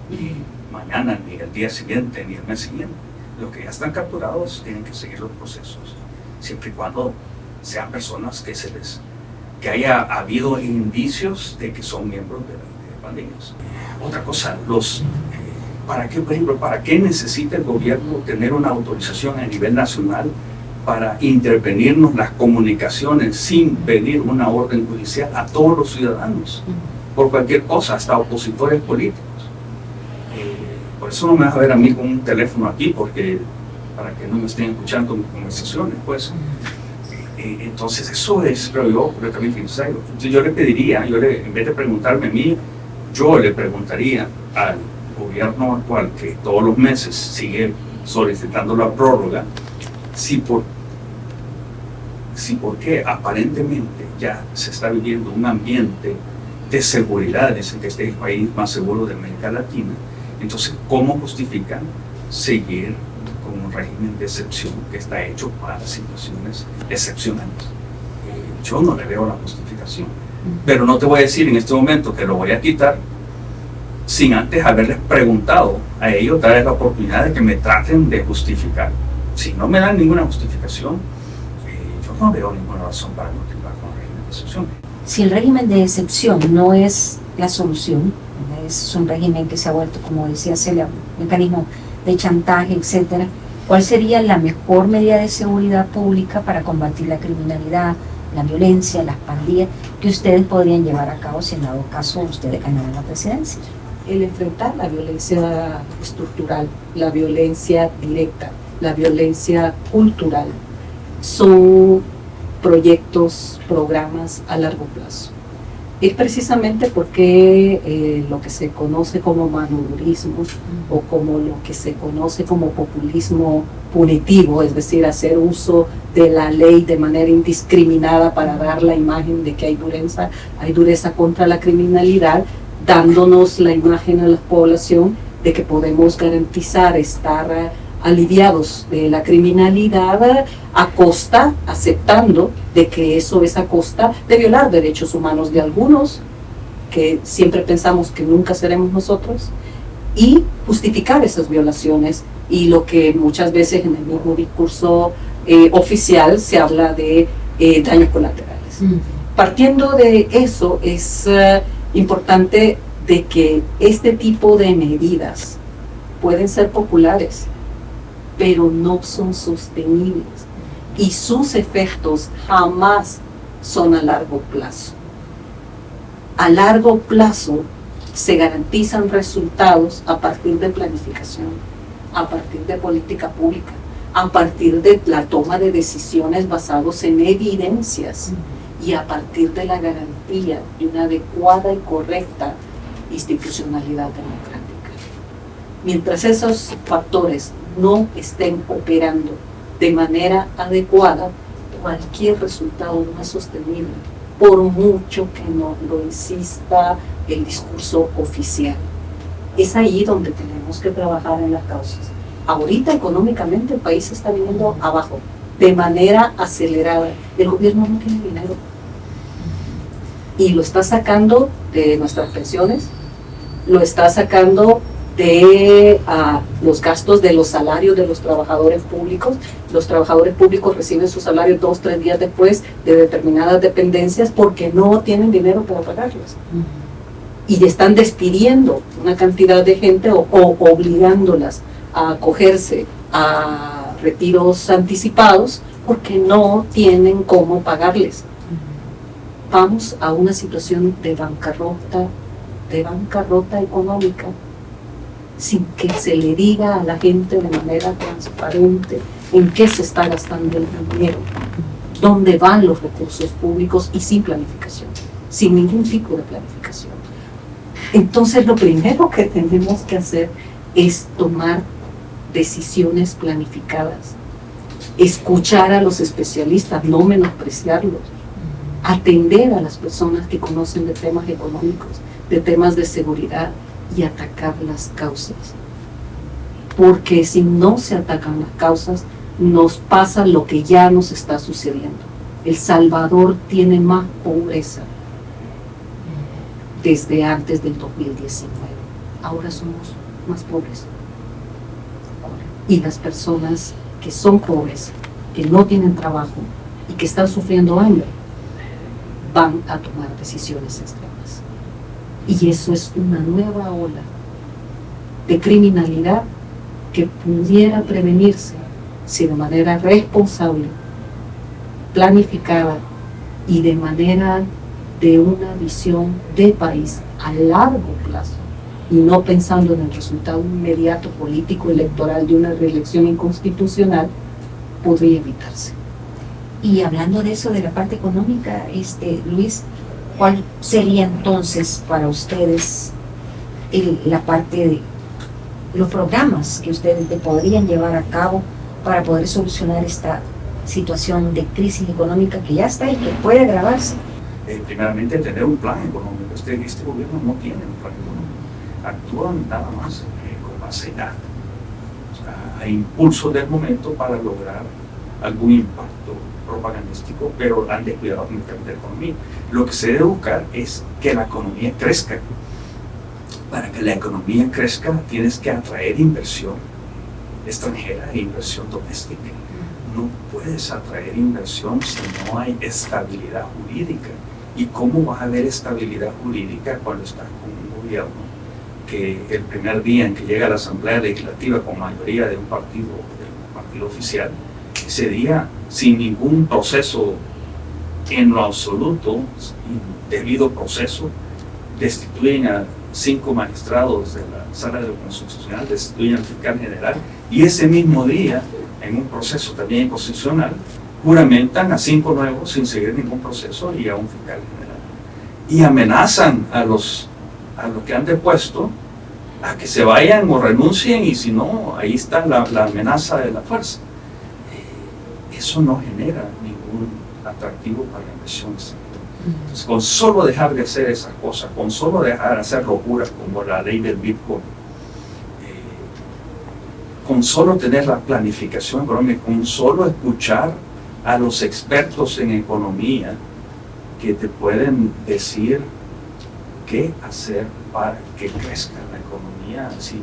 ni mañana, ni el día siguiente, ni el mes siguiente. Los que ya están capturados tienen que seguir los procesos, siempre y cuando sean personas que haya habido indicios de que son miembros de pandillas. Otra cosa, ¿para qué, por ejemplo, para qué necesita el gobierno tener una autorización a nivel nacional para intervenirnos las comunicaciones sin pedir una orden judicial a todos los ciudadanos por cualquier cosa, hasta opositores políticos? Por eso no me vas a ver a mí con un teléfono aquí, porque para que no me estén escuchando mis conversaciones, pues. Entonces eso es, creo yo, completamente innecesario. Entonces yo le pediría, en vez de preguntarme a mí, yo le preguntaría al gobierno actual, que todos los meses sigue solicitando la prórroga, si porque aparentemente ya se está viviendo un ambiente de seguridad, dicen que este es el país más seguro de América Latina, entonces ¿cómo justifican seguir con un régimen de excepción que está hecho para situaciones excepcionales? Yo no le veo la justificación, pero no te voy a decir en este momento que lo voy a quitar sin antes haberles preguntado a ellos, darles la oportunidad de que me traten de justificar. Si no me dan ninguna justificación, yo no veo ninguna razón para continuar con el régimen de excepción. Si el régimen de excepción no es la solución, es un régimen que se ha vuelto, como decía Celia, un mecanismo de chantaje, etcétera, ¿cuál sería la mejor medida de seguridad pública para combatir la criminalidad, la violencia, las pandillas que ustedes podrían llevar a cabo si en dado caso ustedes ganaran la presidencia? El enfrentar la violencia estructural, la violencia directa, la violencia cultural, son proyectos, programas a largo plazo. Es precisamente porque lo que se conoce como manudurismo o como lo que se conoce como populismo punitivo, es decir, hacer uso de la ley de manera indiscriminada para dar la imagen de que hay dureza contra la criminalidad, dándonos la imagen a la población de que podemos garantizar estar aliviados de la criminalidad a costa, aceptando de que eso es a costa de violar derechos humanos de algunos, que siempre pensamos que nunca seremos nosotros, y justificar esas violaciones, y lo que muchas veces en el mismo discurso oficial se habla de daños colaterales. Partiendo de eso, es importante de que este tipo de medidas pueden ser populares, pero no son sostenibles, y sus efectos jamás son a largo plazo. A largo plazo se garantizan resultados a partir de planificación, a partir de política pública, a partir de la toma de decisiones basadas en evidencias y a partir de la garantía de una adecuada y correcta institucionalidad democrática. Mientras esos factores no estén operando de manera adecuada, cualquier resultado no es sostenible, por mucho que nos lo insista el discurso oficial. Es ahí donde tenemos que trabajar en las causas. Ahorita económicamente el país está viniendo abajo, de manera acelerada. El gobierno no tiene dinero y lo está sacando de nuestras pensiones, lo está sacando de los gastos de los salarios de los trabajadores públicos. Los trabajadores públicos reciben su salario 2 o 3 días después de determinadas dependencias porque no tienen dinero para pagarlas. Y están despidiendo una cantidad de gente o obligándolas a acogerse a retiros anticipados porque no tienen cómo pagarles. Vamos a una situación de bancarrota económica, sin que se le diga a la gente de manera transparente en qué se está gastando el dinero, dónde van los recursos públicos, y sin planificación, sin ningún tipo de planificación. Entonces lo primero que tenemos que hacer es tomar decisiones planificadas, escuchar a los especialistas, no menospreciarlos, atender a las personas que conocen de temas económicos, de temas de seguridad, y atacar las causas, porque si no se atacan las causas nos pasa lo que ya nos está sucediendo. El Salvador tiene más pobreza desde antes del 2019, ahora somos más pobres, y las personas que son pobres, que no tienen trabajo y que están sufriendo hambre, van a tomar decisiones extremas. Y eso es una nueva ola de criminalidad que pudiera prevenirse si de manera responsable, planificada y de manera de una visión de país a largo plazo, y no pensando en el resultado inmediato político electoral de una reelección inconstitucional, podría evitarse. Y hablando de eso, de la parte económica, Luis, ¿cuál sería entonces para ustedes la parte de los programas que ustedes podrían llevar a cabo para poder solucionar esta situación de crisis económica que ya está y que puede agravarse? Primeramente, tener un plan económico. Este gobierno no tiene un plan económico. Actúan nada más con base en acta, a impulso del momento para lograr algún impacto propagandístico, pero han descuidado completamente la economía. Lo que se debe buscar es que la economía crezca. Para que la economía crezca tienes que atraer inversión extranjera e inversión doméstica. No puedes atraer inversión si no hay estabilidad jurídica. ¿Y cómo vas a haber estabilidad jurídica cuando estás con un gobierno que el primer día en que llega a la Asamblea Legislativa con mayoría de un partido oficial, ese día, sin ningún proceso en lo absoluto, debido proceso, destituyen a 5 magistrados de la Sala de lo Constitucional, destituyen al fiscal general, y ese mismo día, en un proceso también inconstitucional, juramentan a 5 nuevos sin seguir ningún proceso y a un fiscal general. y amenazan a los que han depuesto a que se vayan o renuncien, y si no, ahí está la amenaza de la fuerza. Eso no genera ningún atractivo para la inversión extranjera. Entonces, con solo dejar de hacer esas cosas, con solo dejar de hacer locuras como la ley del Bitcoin, con solo tener la planificación económica, con solo escuchar a los expertos en economía que te pueden decir qué hacer para que crezca la economía. Así.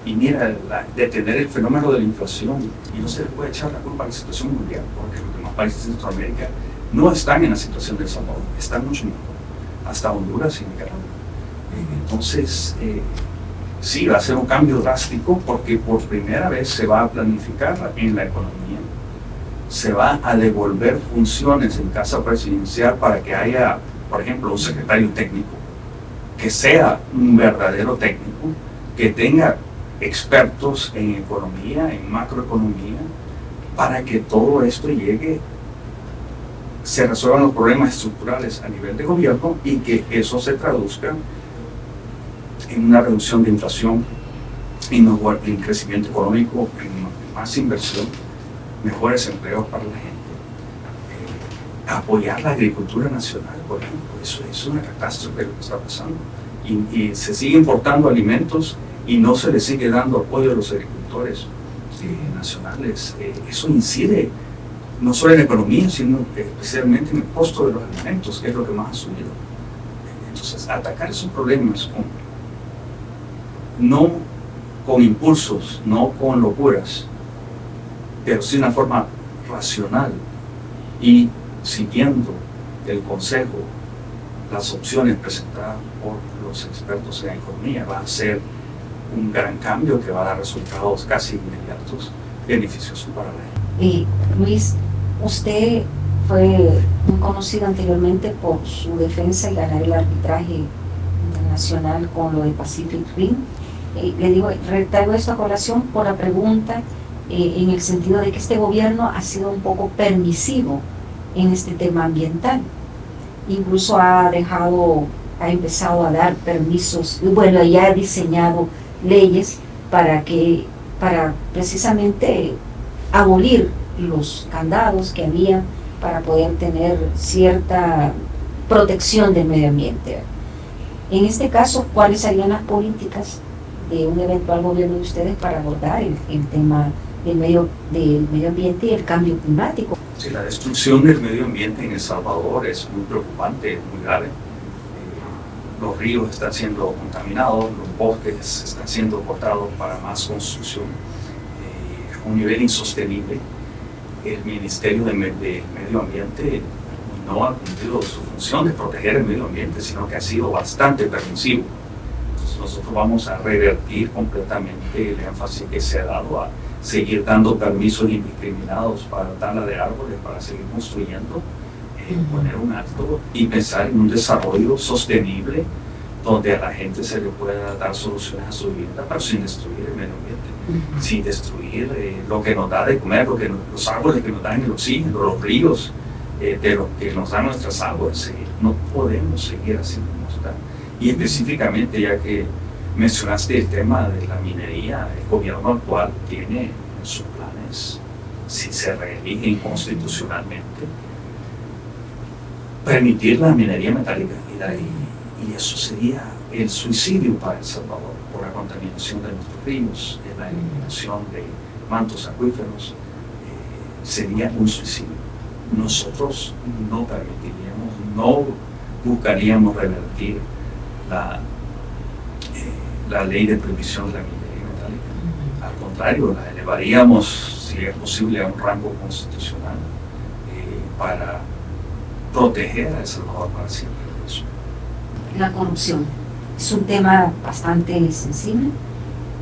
Y mira, detener el fenómeno de la inflación, y no se le puede echar la culpa a la situación mundial, porque los demás países de Centroamérica no están en la situación de El Salvador, están mucho mejor, hasta Honduras y Nicaragua. Entonces, sí, va a ser un cambio drástico, porque por primera vez se va a planificar en la economía, se va a devolver funciones en casa presidencial para que haya, por ejemplo, un secretario técnico, que sea un verdadero técnico, que tenga expertos en economía, en macroeconomía, para que todo esto llegue, se resuelvan los problemas estructurales a nivel de gobierno, y que eso se traduzca en una reducción de inflación, en crecimiento económico, en más inversión, mejores empleos para la gente. Apoyar la agricultura nacional, por ejemplo, eso es una catástrofe lo que está pasando. Y se sigue importando alimentos y no se le sigue dando apoyo a los agricultores nacionales. Eso incide no solo en la economía, sino especialmente en el costo de los alimentos, que es lo que más ha subido. Entonces, atacar esos problemas no con impulsos, no con locuras, pero sí de una forma racional, y siguiendo el consejo, las opciones presentadas por los expertos en economía, va a ser un gran cambio que va a dar resultados casi inmediatos, beneficiosos para la gente. Luis, usted fue muy conocido anteriormente por su defensa y ganar el arbitraje internacional con lo de Pacific Rim. Le digo, traigo esto a colación por la pregunta, en el sentido de que este gobierno ha sido un poco permisivo en este tema ambiental. Incluso ha empezado a dar permisos, bueno, ya ha diseñado leyes para precisamente abolir los candados que había para poder tener cierta protección del medio ambiente. En este caso, ¿cuáles serían las políticas de un eventual gobierno de ustedes para abordar el tema del medio ambiente y el cambio climático? Sí, la destrucción del medio ambiente en El Salvador es muy preocupante, es muy grave. Los ríos están siendo contaminados, los bosques están siendo cortados para más construcción, a un nivel insostenible. El Ministerio de Medio Ambiente no ha cumplido su función de proteger el medio ambiente, sino que ha sido bastante permisivo. Entonces, nosotros vamos a revertir completamente el énfasis que se ha dado a seguir dando permisos indiscriminados para tala de árboles, para seguir construyendo, poner un alto y pensar en un desarrollo sostenible donde a la gente se le pueda dar soluciones a su vivienda, pero sin destruir el medio ambiente, sin destruir lo que nos da de comer, los árboles que nos dan el oxígeno, los ríos de los que nos dan nuestras aguas. No podemos seguir así como está. Y específicamente, ya que mencionaste el tema de la minería, el gobierno actual tiene en sus planes, si se reeligen constitucionalmente, permitir la minería metálica, y eso sería el suicidio para El Salvador por la contaminación de nuestros ríos, la eliminación de mantos acuíferos. Sería un suicidio. Nosotros no permitiríamos, no buscaríamos revertir la ley de prohibición de la minería metálica. Al contrario, la elevaríamos, si es posible, a un rango constitucional para proteger a El Salvador para siempre de eso. La corrupción es un tema bastante sensible.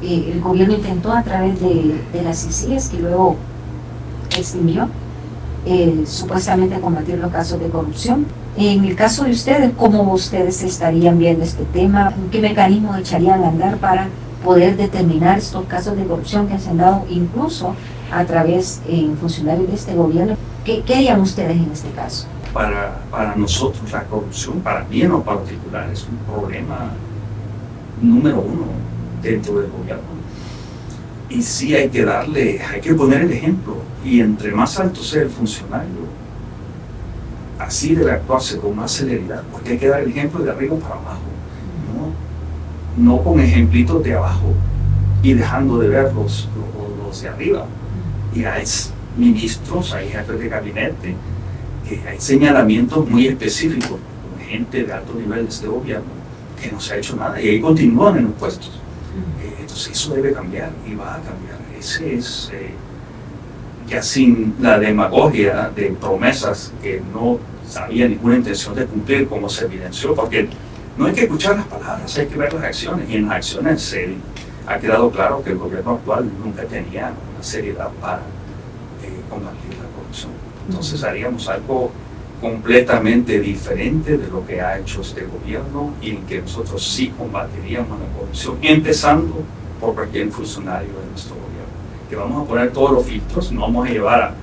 El gobierno intentó a través de las CICIGs, que luego extinguió, supuestamente combatir los casos de corrupción. En el caso de ustedes, ¿cómo ustedes estarían viendo este tema? ¿Qué mecanismos echarían a andar para poder determinar estos casos de corrupción que se han dado incluso a través en funcionarios de este gobierno? ¿Qué harían ustedes en este caso? para nosotros la corrupción, para mí en lo particular, es un problema número uno dentro del gobierno. Y sí hay que poner el ejemplo. Y entre más alto sea el funcionario, así debe actuarse con más celeridad, porque hay que dar el ejemplo de arriba para abajo, no con ejemplitos de abajo y dejando de ver los de arriba. Y hay ministros, hay jefes de gabinete, que hay señalamientos muy específicos con gente de altos niveles de gobierno que no se ha hecho nada y ahí continúan en los puestos. Entonces eso debe cambiar y va a cambiar. Ese es, ya sin la demagogia de promesas que no había ninguna intención de cumplir, como se evidenció, porque no hay que escuchar las palabras, hay que ver las acciones, y en las acciones ha quedado claro que el gobierno actual nunca tenía una seriedad para combatir la corrupción. Entonces haríamos algo completamente diferente de lo que ha hecho este gobierno, y en que nosotros sí combatiríamos la corrupción, empezando por cualquier funcionario de nuestro gobierno. Que vamos a poner todos los filtros, no vamos a llevar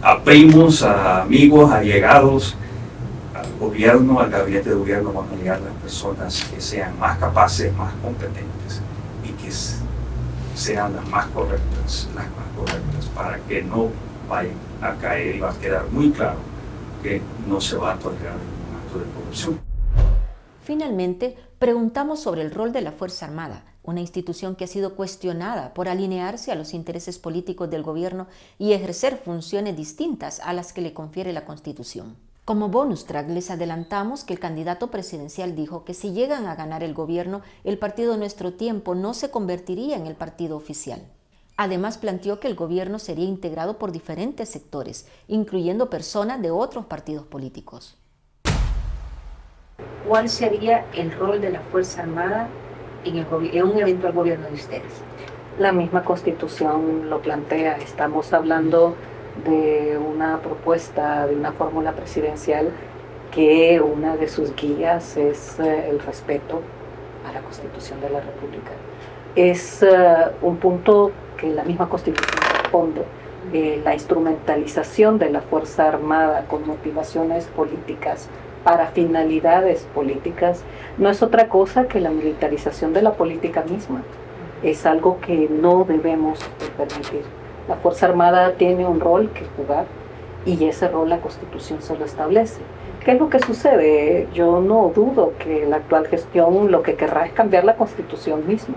a primos, a amigos, a allegados, al gobierno, al gabinete de gobierno, van a llegar las personas que sean más capaces, más competentes y que sean las más correctas, para que no vayan a caer, y va a quedar muy claro que no se va a tolerar ningún acto de corrupción. Finalmente, preguntamos sobre el rol de la Fuerza Armada, una institución que ha sido cuestionada por alinearse a los intereses políticos del gobierno y ejercer funciones distintas a las que le confiere la Constitución. Como bonus track les adelantamos que el candidato presidencial dijo que si llegan a ganar el gobierno, el partido Nuestro Tiempo no se convertiría en el partido oficial. Además, planteó que el gobierno sería integrado por diferentes sectores, incluyendo personas de otros partidos políticos. ¿Cuál sería el rol de la Fuerza Armada en un eventual gobierno de ustedes? La misma Constitución lo plantea. Estamos hablando de una propuesta, de una fórmula presidencial que una de sus guías es el respeto a la Constitución de la República. Es un punto que la misma Constitución responde. La instrumentalización de la Fuerza Armada con motivaciones políticas para finalidades políticas no es otra cosa que la militarización de la política misma. Es algo que no debemos permitir. La Fuerza Armada tiene un rol que jugar y ese rol la Constitución se lo establece. ¿Qué es lo que sucede? Yo no dudo que la actual gestión lo que querrá es cambiar la Constitución misma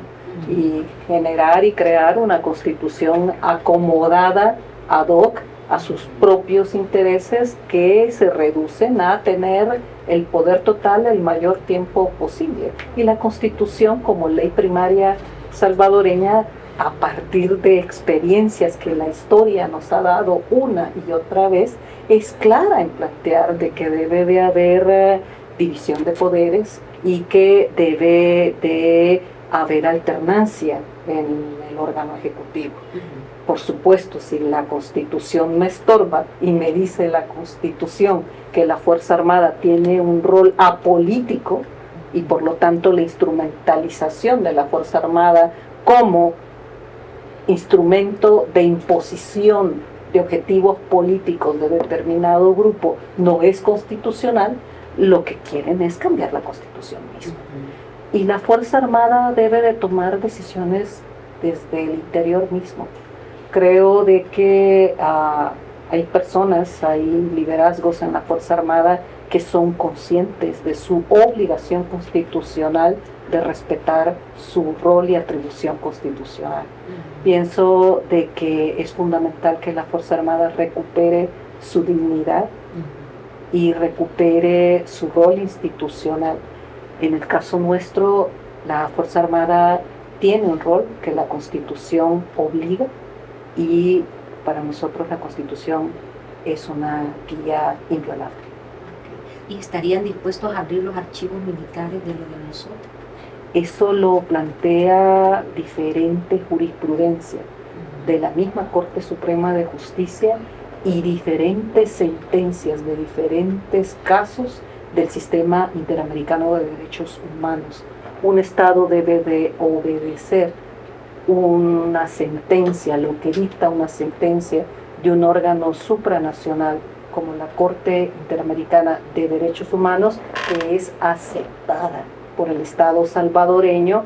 y generar y crear una Constitución acomodada ad hoc a sus propios intereses, que se reducen a tener el poder total el mayor tiempo posible. Y la Constitución, como ley primaria salvadoreña, a partir de experiencias que la historia nos ha dado una y otra vez, es clara en plantear de que debe de haber división de poderes y que debe de haber alternancia en el órgano ejecutivo. Por supuesto, si la Constitución me estorba y me dice la Constitución que la Fuerza Armada tiene un rol apolítico y por lo tanto la instrumentalización de la Fuerza Armada como instrumento de imposición de objetivos políticos de determinado grupo no es constitucional, lo que quieren es cambiar la Constitución misma. Y la Fuerza Armada debe de tomar decisiones desde el interior mismo. Creo de que hay personas, hay liderazgos en la Fuerza Armada que son conscientes de su obligación constitucional de respetar su rol y atribución constitucional. Pienso de que es fundamental que la Fuerza Armada recupere su dignidad y recupere su rol institucional. En el caso nuestro, la Fuerza Armada tiene un rol que la Constitución obliga, y para nosotros la Constitución es una guía inviolable. ¿Y estarían dispuestos a abrir los archivos militares de los Venezuela? Eso lo plantea diferente jurisprudencia de la misma Corte Suprema de Justicia y diferentes sentencias de diferentes casos del sistema interamericano de derechos humanos. Un Estado debe de obedecer una sentencia, lo que dicta una sentencia de un órgano supranacional como la Corte Interamericana de Derechos Humanos, que es aceptada por el Estado salvadoreño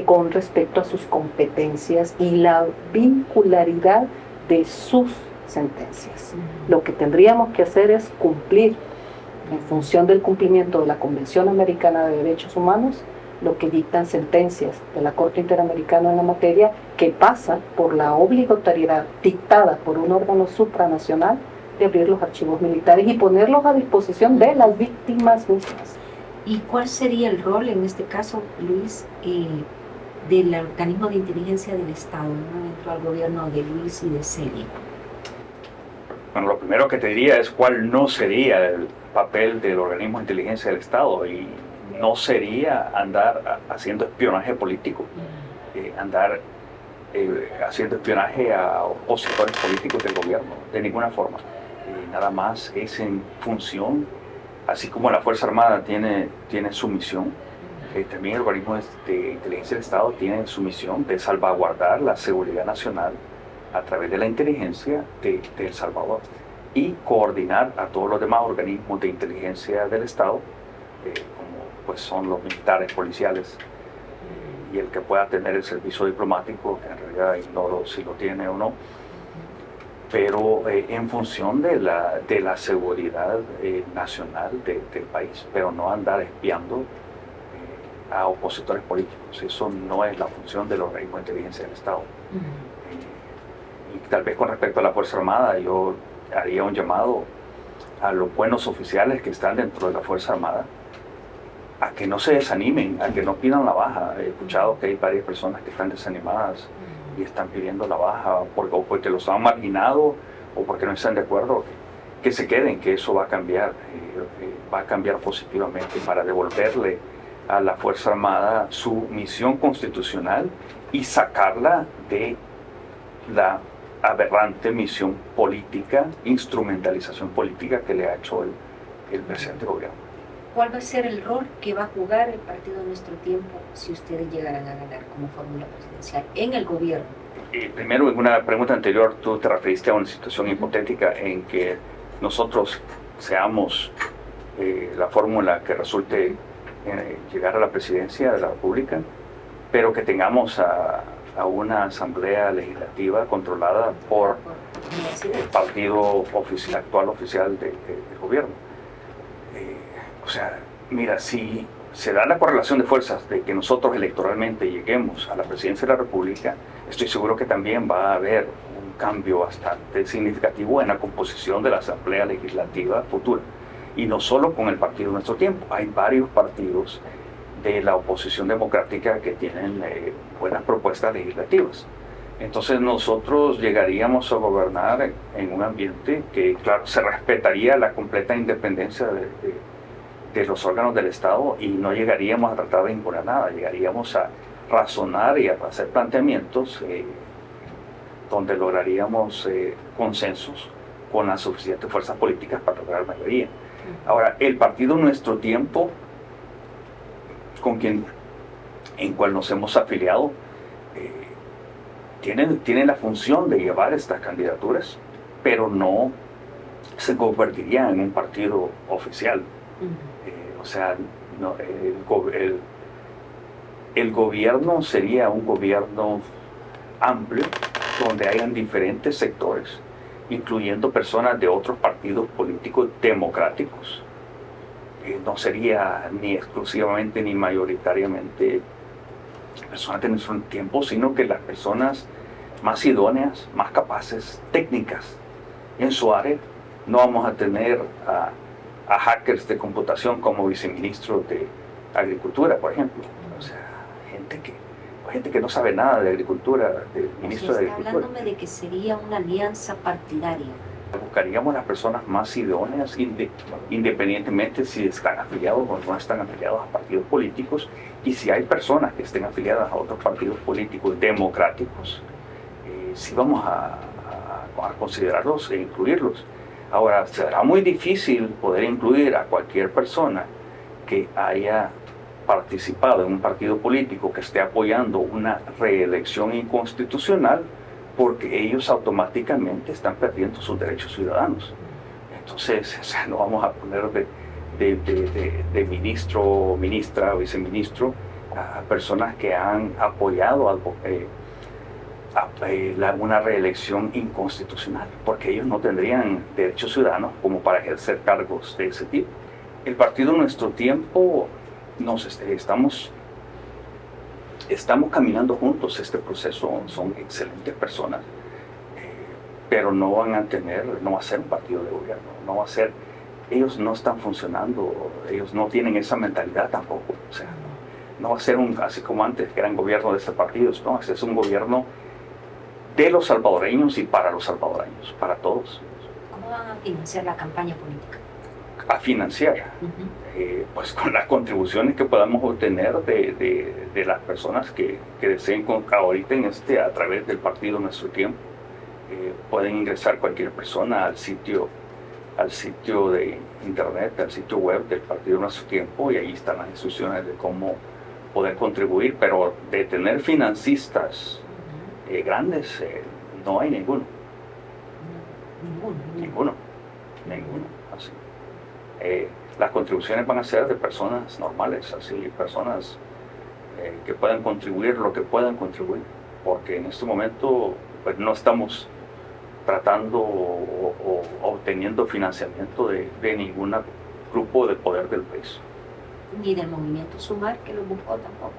con respecto a sus competencias y la vincularidad de sus sentencias. Lo que tendríamos que hacer es cumplir, en función del cumplimiento de la Convención Americana de Derechos Humanos, lo que dictan sentencias de la Corte Interamericana en la materia, que pasa por la obligatoriedad dictada por un órgano supranacional de abrir los archivos militares y ponerlos a disposición de las víctimas mismas. ¿Y cuál sería el rol, en este caso, Luis, del organismo de inteligencia del Estado, ¿no?, dentro del gobierno de Luis y de Celia? Bueno, lo primero que te diría es cuál no sería el papel del organismo de inteligencia del Estado, y no sería andar haciendo espionaje político, andar haciendo espionaje a opositores políticos del gobierno, de ninguna forma. Nada más es en función, así como la Fuerza Armada tiene su misión, también el organismo de inteligencia del Estado tiene su misión de salvaguardar la seguridad nacional a través de la inteligencia de El Salvador y coordinar a todos los demás organismos de inteligencia del Estado, como pues son los militares, policiales, y el que pueda tener el servicio diplomático, que en realidad ignoro si lo tiene o no, pero en función de la seguridad nacional del país, pero no andar espiando a opositores políticos. Eso no es la función del organismo de inteligencia del Estado. Y tal vez con respecto a la Fuerza Armada, yo haría un llamado a los buenos oficiales que están dentro de la Fuerza Armada a que no se desanimen, a que no pidan la baja. He escuchado que hay varias personas que están desanimadas y están pidiendo la baja o porque los han marginado o porque no están de acuerdo, que se queden, que eso va a cambiar positivamente para devolverle a la Fuerza Armada su misión constitucional y sacarla de la aberrante misión política, instrumentalización política que le ha hecho el presente gobierno. ¿Cuál va a ser el rol que va a jugar el Partido Nuestro Tiempo si ustedes llegaran a ganar como fórmula presidencial en el gobierno? Primero, en una pregunta anterior, tú te referiste a una situación hipotética en que nosotros seamos la fórmula que resulte llegar a la presidencia de la República, pero que tengamos a una asamblea legislativa controlada por el partido actual oficial del gobierno. O sea, mira, si se da la correlación de fuerzas de que nosotros electoralmente lleguemos a la presidencia de la República, estoy seguro que también va a haber un cambio bastante significativo en la composición de la Asamblea Legislativa futura. Y no solo con el Partido Nuestro Tiempo, hay varios partidos de la oposición democrática que tienen buenas propuestas legislativas. Entonces nosotros llegaríamos a gobernar en un ambiente que, claro, se respetaría la completa independencia de los órganos del Estado y no llegaríamos a tratar de imponer nada, llegaríamos a razonar y a hacer planteamientos donde lograríamos consensos con las suficientes fuerzas políticas para lograr mayoría. Ahora, el Partido Nuestro Tiempo, en cual nos hemos afiliado, tiene la función de llevar estas candidaturas, pero no se convertiría en un partido oficial. O sea, no, el gobierno sería un gobierno amplio, donde hayan diferentes sectores, incluyendo personas de otros partidos políticos democráticos. No sería ni exclusivamente ni mayoritariamente personas de nuestro tiempo, sino que las personas más idóneas, más capaces, técnicas en su área. No vamos a tener a hackers de computación como viceministro de Agricultura, por ejemplo. O sea, gente que no sabe nada de agricultura, del ministro de Agricultura. Está hablándome de que sería una alianza partidaria. Buscaríamos las personas más idóneas, independientemente si están afiliados o no están afiliados a partidos políticos, y si hay personas que estén afiliadas a otros partidos políticos democráticos, sí vamos a considerarlos e incluirlos. Ahora, será muy difícil poder incluir a cualquier persona que haya participado en un partido político que esté apoyando una reelección inconstitucional, porque ellos automáticamente están perdiendo sus derechos ciudadanos. Entonces, o sea, no vamos a poner de ministro, ministra, viceministro a personas que han apoyado una reelección inconstitucional, porque ellos no tendrían derechos ciudadanos como para ejercer cargos de ese tipo. El partido en nuestro tiempo estamos caminando juntos este proceso, son excelentes personas, pero no va a ser un partido de gobierno, ellos no están funcionando, ellos no tienen esa mentalidad tampoco, o sea, no va a ser así como antes, que eran gobierno de este partido, no, es un gobierno de los salvadoreños y para los salvadoreños, para todos. ¿Cómo van a financiar la campaña política? A financiar, pues con las contribuciones que podamos obtener de las personas que deseen ahorita a través del partido Nuestro Tiempo. Pueden ingresar cualquier persona al sitio de internet, al sitio web del partido Nuestro Tiempo, y ahí están las instrucciones de cómo poder contribuir, pero de tener financistas grandes, no hay ninguno. Ninguno. Así. Las contribuciones van a ser de personas normales, así, personas que puedan contribuir lo que puedan contribuir, porque en este momento pues, no estamos tratando o obteniendo financiamiento de ningún grupo de poder del país. Ni del movimiento Sumar, que lo buscó tampoco.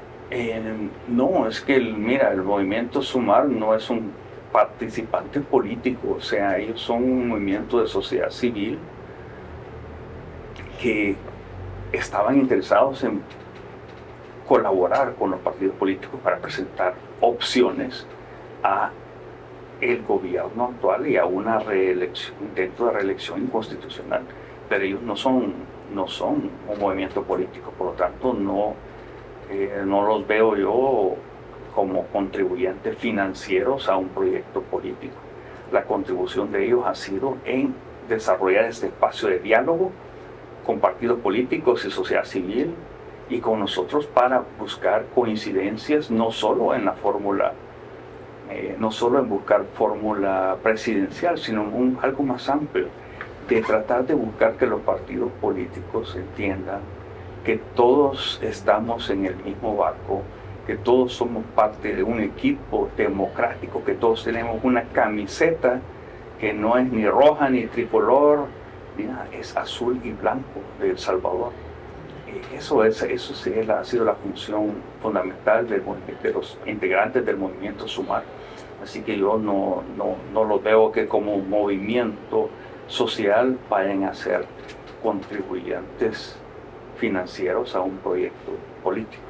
No, es que el movimiento Sumar no es un participante político, o sea, ellos son un movimiento de sociedad civil que estaban interesados en colaborar con los partidos políticos para presentar opciones a el gobierno actual y a una intento de reelección inconstitucional, pero ellos no son un movimiento político, por lo tanto no los veo yo como contribuyentes financieros a un proyecto político. La contribución de ellos ha sido en desarrollar este espacio de diálogo con partidos políticos y sociedad civil y con nosotros para buscar coincidencias no solo en la fórmula, no solo en buscar fórmula presidencial, sino algo más amplio, de tratar de buscar que los partidos políticos entiendan que todos estamos en el mismo barco, que todos somos parte de un equipo democrático, que todos tenemos una camiseta que no es ni roja ni tricolor, ni nada, es azul y blanco de El Salvador. Eso ha sido la función fundamental de los integrantes del movimiento Sumar. Así que yo no lo veo que como movimiento social vayan a ser contribuyentes financieros a un proyecto político.